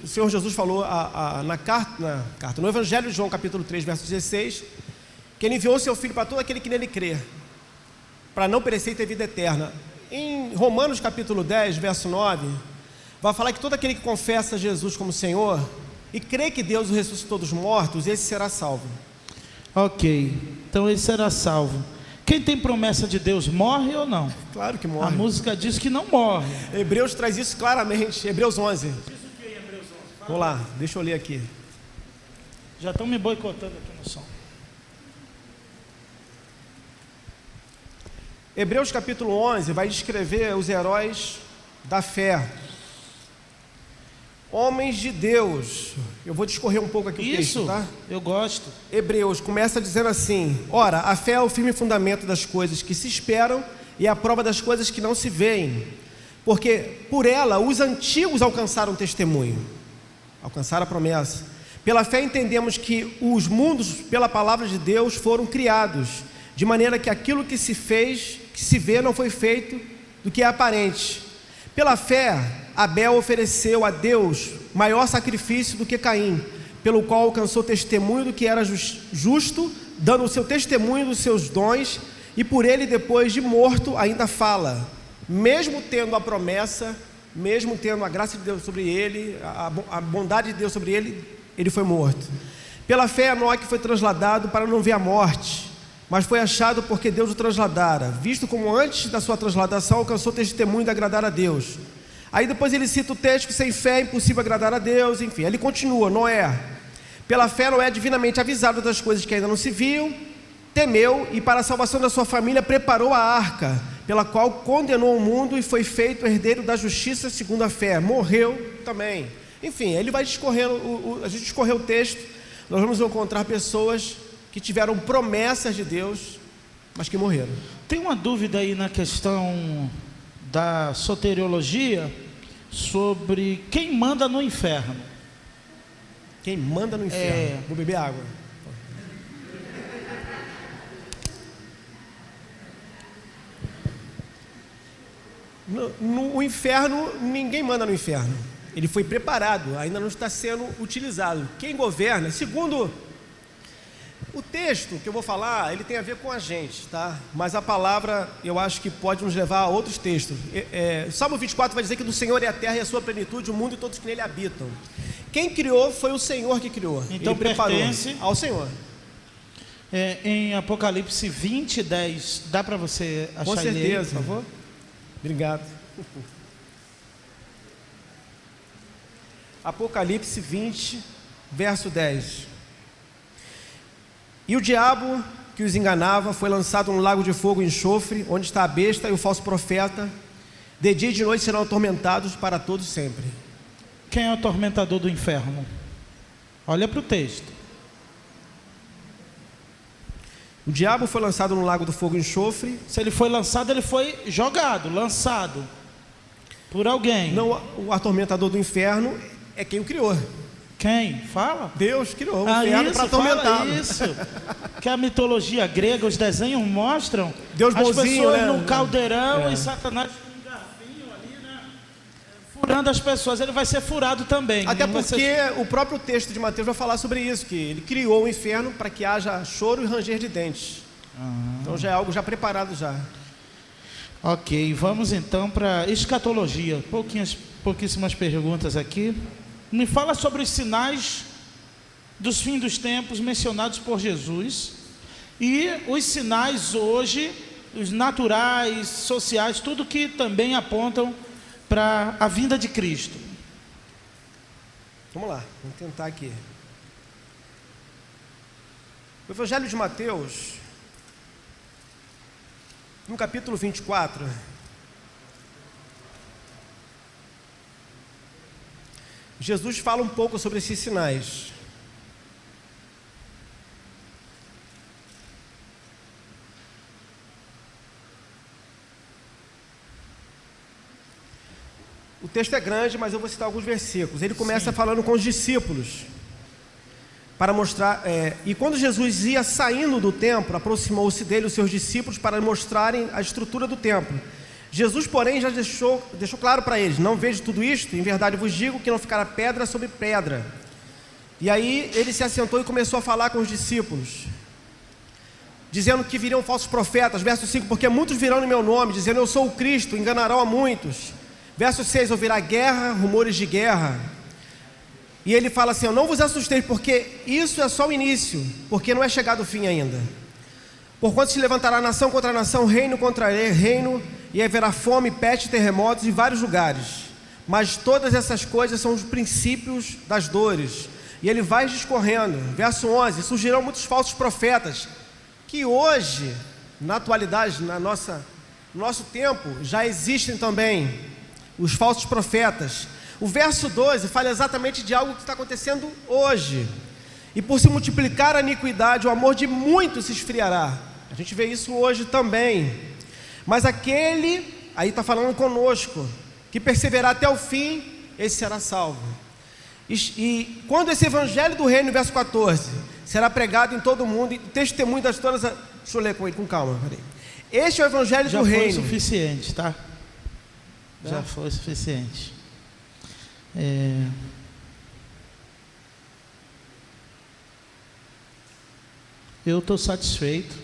o Senhor Jesus falou na carta, no Evangelho de João capítulo 3, verso 16, que Ele enviou o Seu Filho para todo aquele que nele crê, para não perecer e ter vida eterna. Em Romanos capítulo 10, verso 9, vai falar que todo aquele que confessa Jesus como Senhor e crê que Deus o ressuscitou dos mortos, esse será salvo. Ok, então ele será salvo. Quem tem promessa de Deus morre ou não? Claro que morre. A música diz que não morre. Hebreus traz isso claramente, Hebreus 11. Diz o que em Hebreus 11? Vamos lá, deixa eu ler aqui. Já estão me boicotando aqui no som. Hebreus capítulo 11 vai descrever os heróis da fé, homens de Deus. Eu vou discorrer um pouco aqui o texto, tá? Eu gosto. Hebreus começa dizendo assim: ora, a fé é o firme fundamento das coisas que se esperam e a prova das coisas que não se veem, porque por ela os antigos alcançaram testemunho, alcançaram a promessa. Pela fé entendemos que os mundos, pela palavra de Deus, foram criados, de maneira que aquilo que se vê não foi feito do que é aparente. Pela fé, Abel ofereceu a Deus maior sacrifício do que Caim, pelo qual alcançou testemunho do que era justo, dando o seu testemunho dos seus dons, e por ele, depois de morto, ainda fala, mesmo tendo a promessa, mesmo tendo a graça de Deus sobre ele, a bondade de Deus sobre ele, ele foi morto. Pela fé, Enoque foi trasladado para não ver a morte, mas foi achado porque Deus o trasladara, visto como antes da sua transladação alcançou testemunho de agradar a Deus. Aí depois ele cita o texto que sem fé é impossível agradar a Deus, enfim, ele continua, Noé. Pela fé, Noé, divinamente avisado das coisas que ainda não se viam, temeu e para a salvação da sua família preparou a arca, pela qual condenou o mundo e foi feito herdeiro da justiça segundo a fé. Morreu também. Enfim, ele vai discorrendo, a gente discorreu o texto, nós vamos encontrar pessoas que tiveram promessas de Deus, mas que morreram. Tem uma dúvida aí na questão da soteriologia sobre quem manda no inferno. Quem manda no inferno? Vou beber água. No inferno, ninguém manda no inferno. Ele foi preparado, ainda não está sendo utilizado. Quem governa, segundo o texto que eu vou falar, ele tem a ver com a gente, tá? Mas a palavra, eu acho que pode nos levar a outros textos. Salmo 24 vai dizer que do Senhor é a terra e a sua plenitude, o mundo e todos que nele habitam. Quem criou foi o Senhor que criou. Então ele preparou pertence ao Senhor. Em Apocalipse 20, 10, dá para você achar? Com certeza, ele aí, por favor? Obrigado. Apocalipse 20, verso 10. E o diabo que os enganava foi lançado num lago de fogo e enxofre, onde está a besta e o falso profeta. De dia e de noite serão atormentados para todos sempre. Quem é o atormentador do inferno? Olha para o texto. O diabo foi lançado no lago do fogo e enxofre. Se ele foi lançado, ele foi jogado, lançado por alguém. Não, o atormentador do inferno é quem o criou. Quem? Fala. Deus criou o inferno para atormentá-lo. Isso. Que a mitologia grega, os desenhos mostram Deus as bonzinho, pessoas né? no caldeirão e Satanás com um garfinho ali, né? Furando as pessoas. Ele vai ser furado também. Até porque o próprio texto de Mateus vai falar sobre isso, que ele criou o inferno para que haja choro e ranger de dentes. Então já é algo já preparado já. Ok, vamos então para escatologia. Pouquíssimas perguntas aqui. Me fala sobre os sinais dos fins dos tempos mencionados por Jesus e os sinais hoje, os naturais, sociais, tudo que também apontam para a vinda de Cristo. Vamos lá, vamos tentar aqui. O Evangelho de Mateus, no capítulo 24, Jesus fala um pouco sobre esses sinais. O texto é grande, mas eu vou citar alguns versículos. Ele começa falando com os discípulos, para mostrar, e quando Jesus ia saindo do templo, aproximou-se dele os seus discípulos para mostrarem a estrutura do templo. Jesus, porém, já deixou claro para eles: não vejo tudo isto, em verdade vos digo que não ficará pedra sobre pedra. E aí ele se assentou e começou a falar com os discípulos, dizendo que viriam falsos profetas. Verso 5, porque muitos virão no meu nome, dizendo eu sou o Cristo, enganarão a muitos. Verso 6, ouvirá guerra, rumores de guerra. E ele fala assim: não vos assusteis, porque isso é só o início, porque não é chegado o fim ainda. Porquanto se levantará nação contra nação, reino contra reino, e haverá fome, peste, terremotos em vários lugares. Mas todas essas coisas são os princípios das dores. E ele vai discorrendo. Verso 11, surgirão muitos falsos profetas, que hoje, na atualidade, no nosso tempo, já existem também os falsos profetas. O verso 12 fala exatamente de algo que está acontecendo hoje. E por se multiplicar a iniquidade, o amor de muitos se esfriará. A gente vê isso hoje também. Mas aquele, aí está falando conosco, que perseverar até o fim, esse será salvo. E quando esse evangelho do reino, verso 14, será pregado em todo o mundo, e testemunho Deixa eu ler com ele com calma. Peraí. Este é o evangelho Já do foi reino. suficiente, tá? Já foi suficiente. Eu estou satisfeito.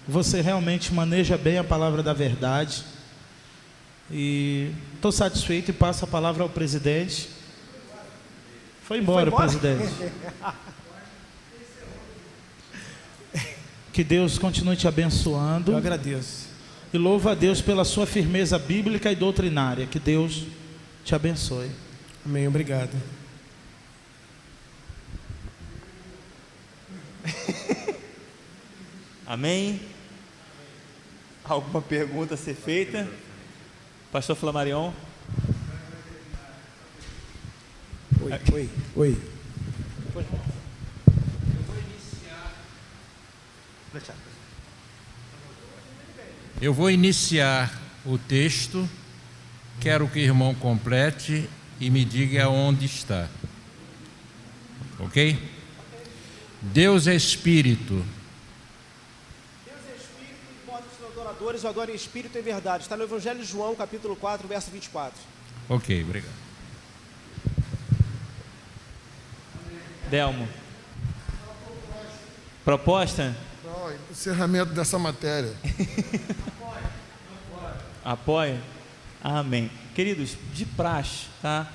Você realmente maneja bem a palavra da verdade. E estou satisfeito e passo a palavra ao presidente. Foi embora o presidente. Que Deus continue te abençoando. Eu agradeço. E louvo a Deus pela sua firmeza bíblica e doutrinária. Que Deus te abençoe. Amém, obrigado. Amém? Alguma pergunta a ser feita? Pastor Flamarion? Oi. Eu vou iniciar o texto, quero que o irmão complete e me diga onde está. Ok? Deus é Espírito. Deus é Espírito, importa que os adoradores o adorem em Espírito e em verdade. Está no Evangelho de João, capítulo 4, verso 24. Ok, obrigado. Delmo. Proposta? Não, encerramento dessa matéria. Apoia? Amém. Queridos, de praxe, tá?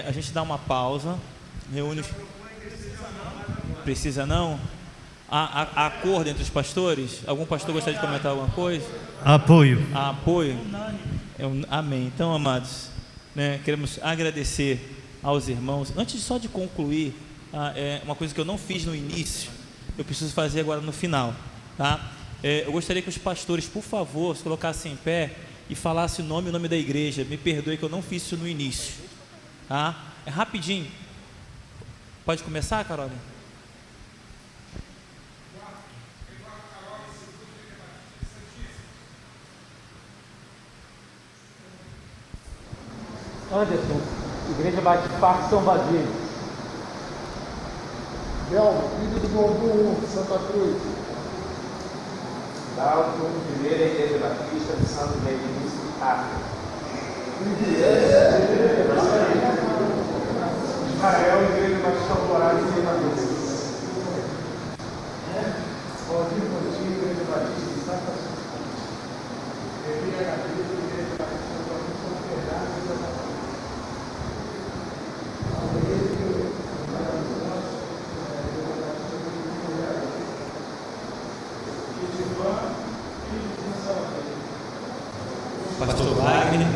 A gente dá uma pausa, reúne os... Precisa não? Há acordo entre os pastores? Algum pastor gostaria de comentar alguma coisa? Apoio. Apoio? Amém. Então, amados, né, queremos agradecer aos irmãos. Antes só de concluir, uma coisa que eu não fiz no início, eu preciso fazer agora no final, tá? Eu gostaria que os pastores, por favor, se colocassem em pé e falassem o nome da igreja. Me perdoe que eu não fiz isso no início, tá? É rapidinho. Pode começar, Carol? Anderson, Igreja Batista Parque São Basílio. Delmo, filho do Bambu 1, Santa Cruz. Dalton, Primeira Igreja Batista de Santo Benedito, África. Israel, Igreja Batista Alvorada de Senadores. Valdir Coutinho, Igreja Batista de Santa Cruz. Igreja Batista, Igreja Batista de São Fernando de Santa Cruz. Pastor Wagner.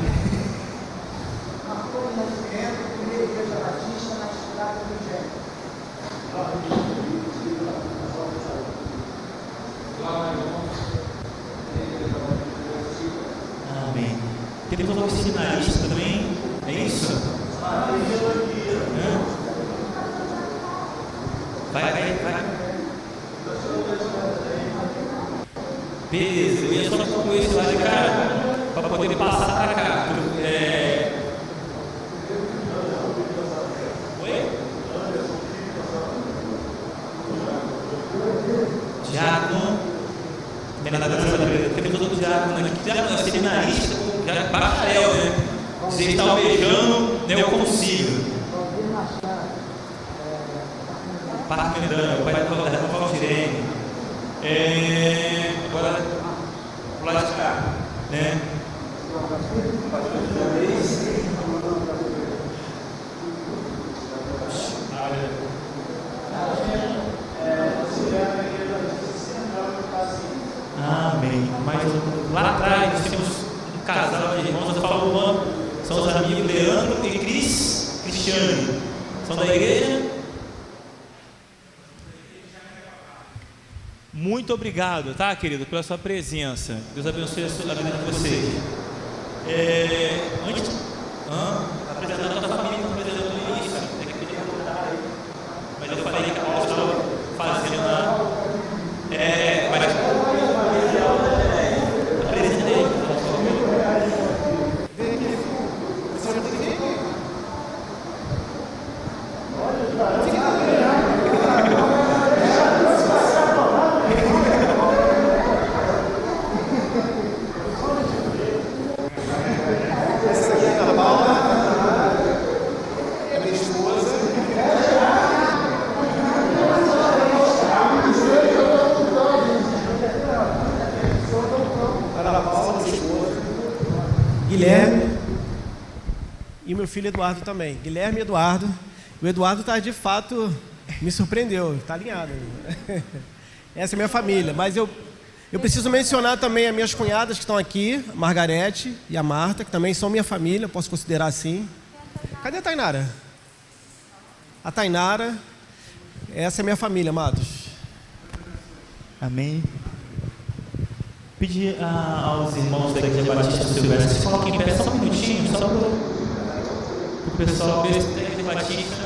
Amém. Temos um seminarista também, é isso? Vai. Beleza, eu ia só concluir esse lado de cá, para poder passar para cá. Oi? Diácono. Temos outro diácono aqui. Diácono é seminarista, bacharel, né? Dizer que está almejando, né? Eu consigo. Parmedano, o pai da Valdirene. Agora, o lado de cá, né? Amém. Mas lá atrás nós temos um casal de irmãos, eu falo o nome, são os amigos Leandro e Cristiane. São da igreja? Muito obrigado, tá, querido, pela sua presença. Deus abençoe a vida de vocês. Antes de apresentar a nossa família, como apresentou no início, mas eu falei que a Paula estava fazendo apresentei. Guilherme e meu filho Eduardo também. Guilherme e Eduardo. O Eduardo tá, de fato, me surpreendeu, está alinhado. Essa é a minha família, mas eu preciso mencionar também as minhas cunhadas que estão aqui, a Margarete e a Marta, que também são minha família, posso considerar assim. Cadê a Tainara? A Tainara, essa é minha família, amados. Amém. Pedir aos irmãos da Igreja Batista do Silvestre que se coloquem em pé só um minutinho, só para o pessoal da Igreja Batista.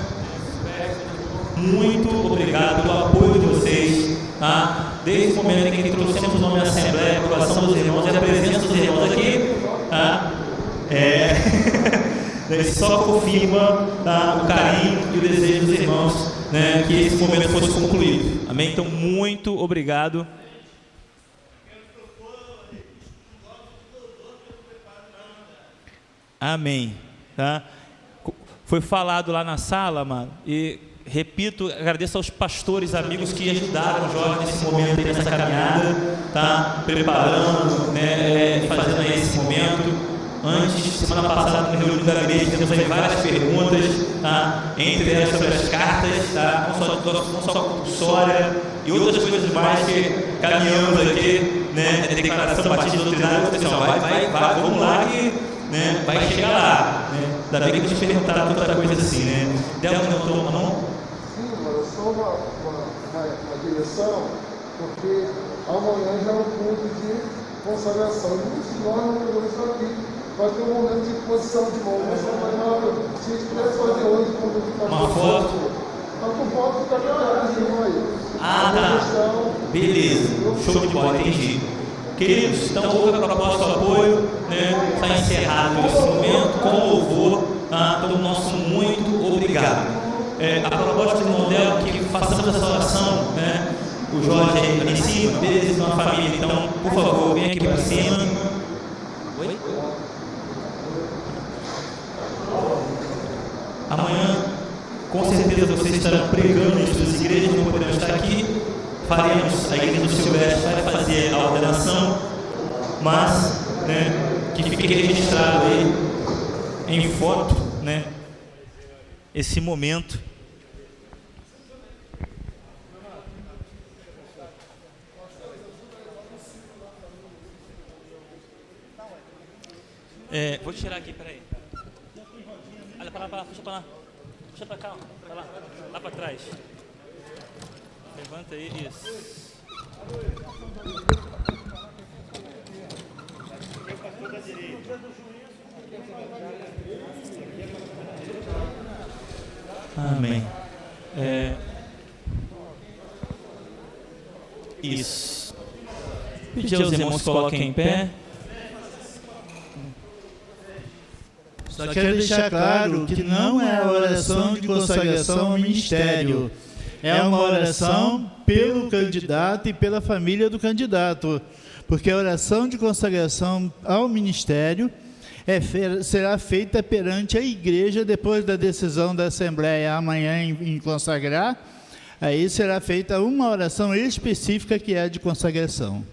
Muito obrigado pelo apoio de vocês, tá? Desde o momento em que trouxemos o nome da Assembleia, a aprovação dos irmãos e a presença dos irmãos aqui, tá? Só confirma, tá, o carinho e o desejo dos irmãos, né, que esse momento fosse concluído. Amém? Então, muito obrigado. Amém. Tá? Foi falado lá na sala, mano, e repito, agradeço aos pastores, amigos que ajudaram o Jorge nesse momento, nessa caminhada, tá? Preparando, né, fazendo aí esse momento. Antes, semana passada, no reunião da igreja, temos aí várias perguntas, tá? Entre elas sobre as cartas, tá? Não só compulsória e outras coisas mais que caminhamos aqui, né? Declaração batista doutrinária, vamos lá que, né, vai chegar lá, né? Ainda bem que a gente perguntaram outra coisa assim, né? Dela não levantou a mão? Sim, mas só uma direção, porque amanhã já é um culto de consagração. Muitos de nós não podemos estar aqui. Vai ter um momento de posição de mão. Se a gente pudesse fazer hoje, quando ficar uma foto. Então, com foto fica melhor, irmão aí. Ah, tá. Beleza. Show de bola, entendi. Queridos, então houve a proposta do apoio, né? Está encerrado esse momento com louvor, tá? Então, nosso muito obrigado. A proposta do irmão dela que façamos essa oração, né? O Jorge aí para cima, beleza, então a família, então, por favor, vem aqui para cima. Oi? Amanhã, com certeza, vocês estarão pregando em suas igrejas, não podemos estar aqui. Faremos, a igreja do Silvestre vai fazer a ordenação, mas, né, que fique registrado aí em foto, né, esse momento. Vou tirar aqui, peraí. Olha para lá, puxa para lá. Puxa para cá, para lá para trás. Levanta aí, isso. Amém. Isso. Pedir aos irmãos que coloquem em pé. Só quero deixar claro que não é a oração de consagração ao ministério. É uma oração pelo candidato e pela família do candidato. Porque a oração de consagração ao ministério será feita perante a igreja depois da decisão da Assembleia amanhã em consagrar. Aí será feita uma oração específica que é a de consagração.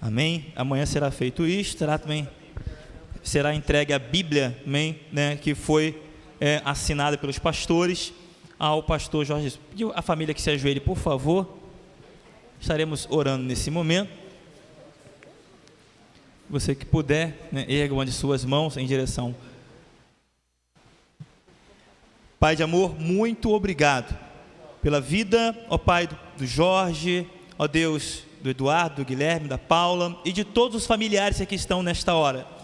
Amém? Amanhã será feito isso, será entregue a Bíblia, amém, né, que foi assinada pelos pastores ao pastor Jorge. Pediu a família que se ajoelhe, por favor. Estaremos orando nesse momento. Você que puder, né, erga uma de suas mãos em direção. Pai de amor, muito obrigado pela vida, ó Pai, do Jorge, ó Deus, do Eduardo, do Guilherme, da Paula e de todos os familiares que aqui estão nesta hora.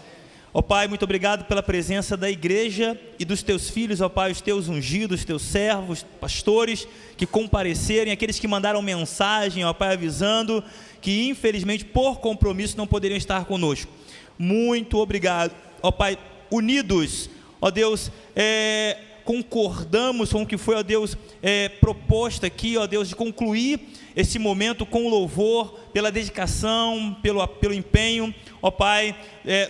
Ó Pai, muito obrigado pela presença da igreja e dos teus filhos, ó Pai, os teus ungidos, os teus servos, pastores que comparecerem, aqueles que mandaram mensagem, ó Pai, avisando que infelizmente por compromisso não poderiam estar conosco. Muito obrigado, ó Pai, unidos, ó Deus, concordamos com o que foi, ó Deus, proposto aqui, ó Deus, de concluir esse momento com louvor, pela dedicação, pelo empenho, ó Pai,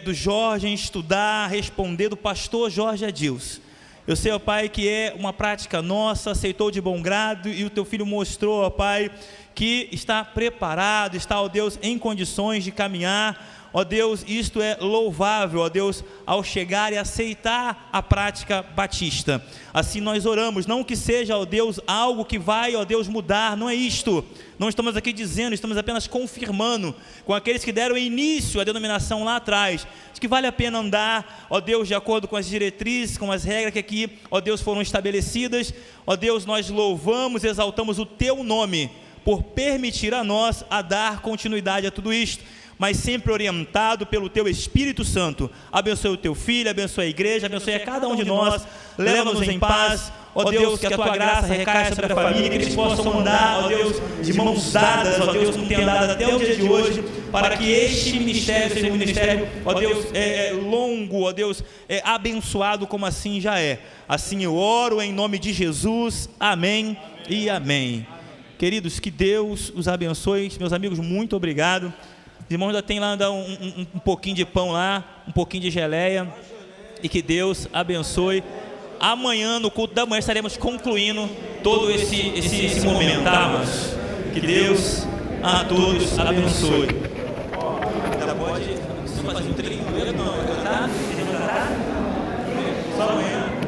do Jorge em estudar, responder, do pastor Jorge Adilson. Eu sei, ó Pai, que é uma prática nossa, aceitou de bom grado, e o teu filho mostrou, ó Pai, que está preparado, está, ó Deus, em condições de caminhar. Ó Deus, isto é louvável, ó Deus, ao chegar e aceitar a prática batista. Assim nós oramos, não que seja, ó Deus, algo que vai, ó Deus, mudar, não é isto. Não estamos aqui dizendo, estamos apenas confirmando com aqueles que deram início à denominação lá atrás, de que vale a pena andar, ó Deus, de acordo com as diretrizes, com as regras que aqui, ó Deus, foram estabelecidas. Ó Deus, nós louvamos e exaltamos o Teu nome, por permitir a nós a dar continuidade a tudo isto, mas sempre orientado pelo Teu Espírito Santo. Abençoe o Teu Filho, abençoe a igreja, abençoe a cada um de nós, leva-nos em paz, ó Deus, que a Tua graça recaia sobre a família, que eles possam andar, ó Deus, de mãos dadas, ó Deus, como tem andado até o dia de hoje, para que este ministério seja um ministério, ó Deus, longo, ó Deus, abençoado como assim já é. Assim eu oro em nome de Jesus, amém e amém. Queridos, que Deus os abençoe. Meus amigos, muito obrigado. Os irmãos ainda tem lá um pouquinho de pão lá, um pouquinho de geleia, e que Deus abençoe. Amanhã, no culto da manhã, estaremos concluindo todo esse momento, tá, mas que Deus a todos abençoe. Ela pode fazer um trilho, não, tá? Só amanhã.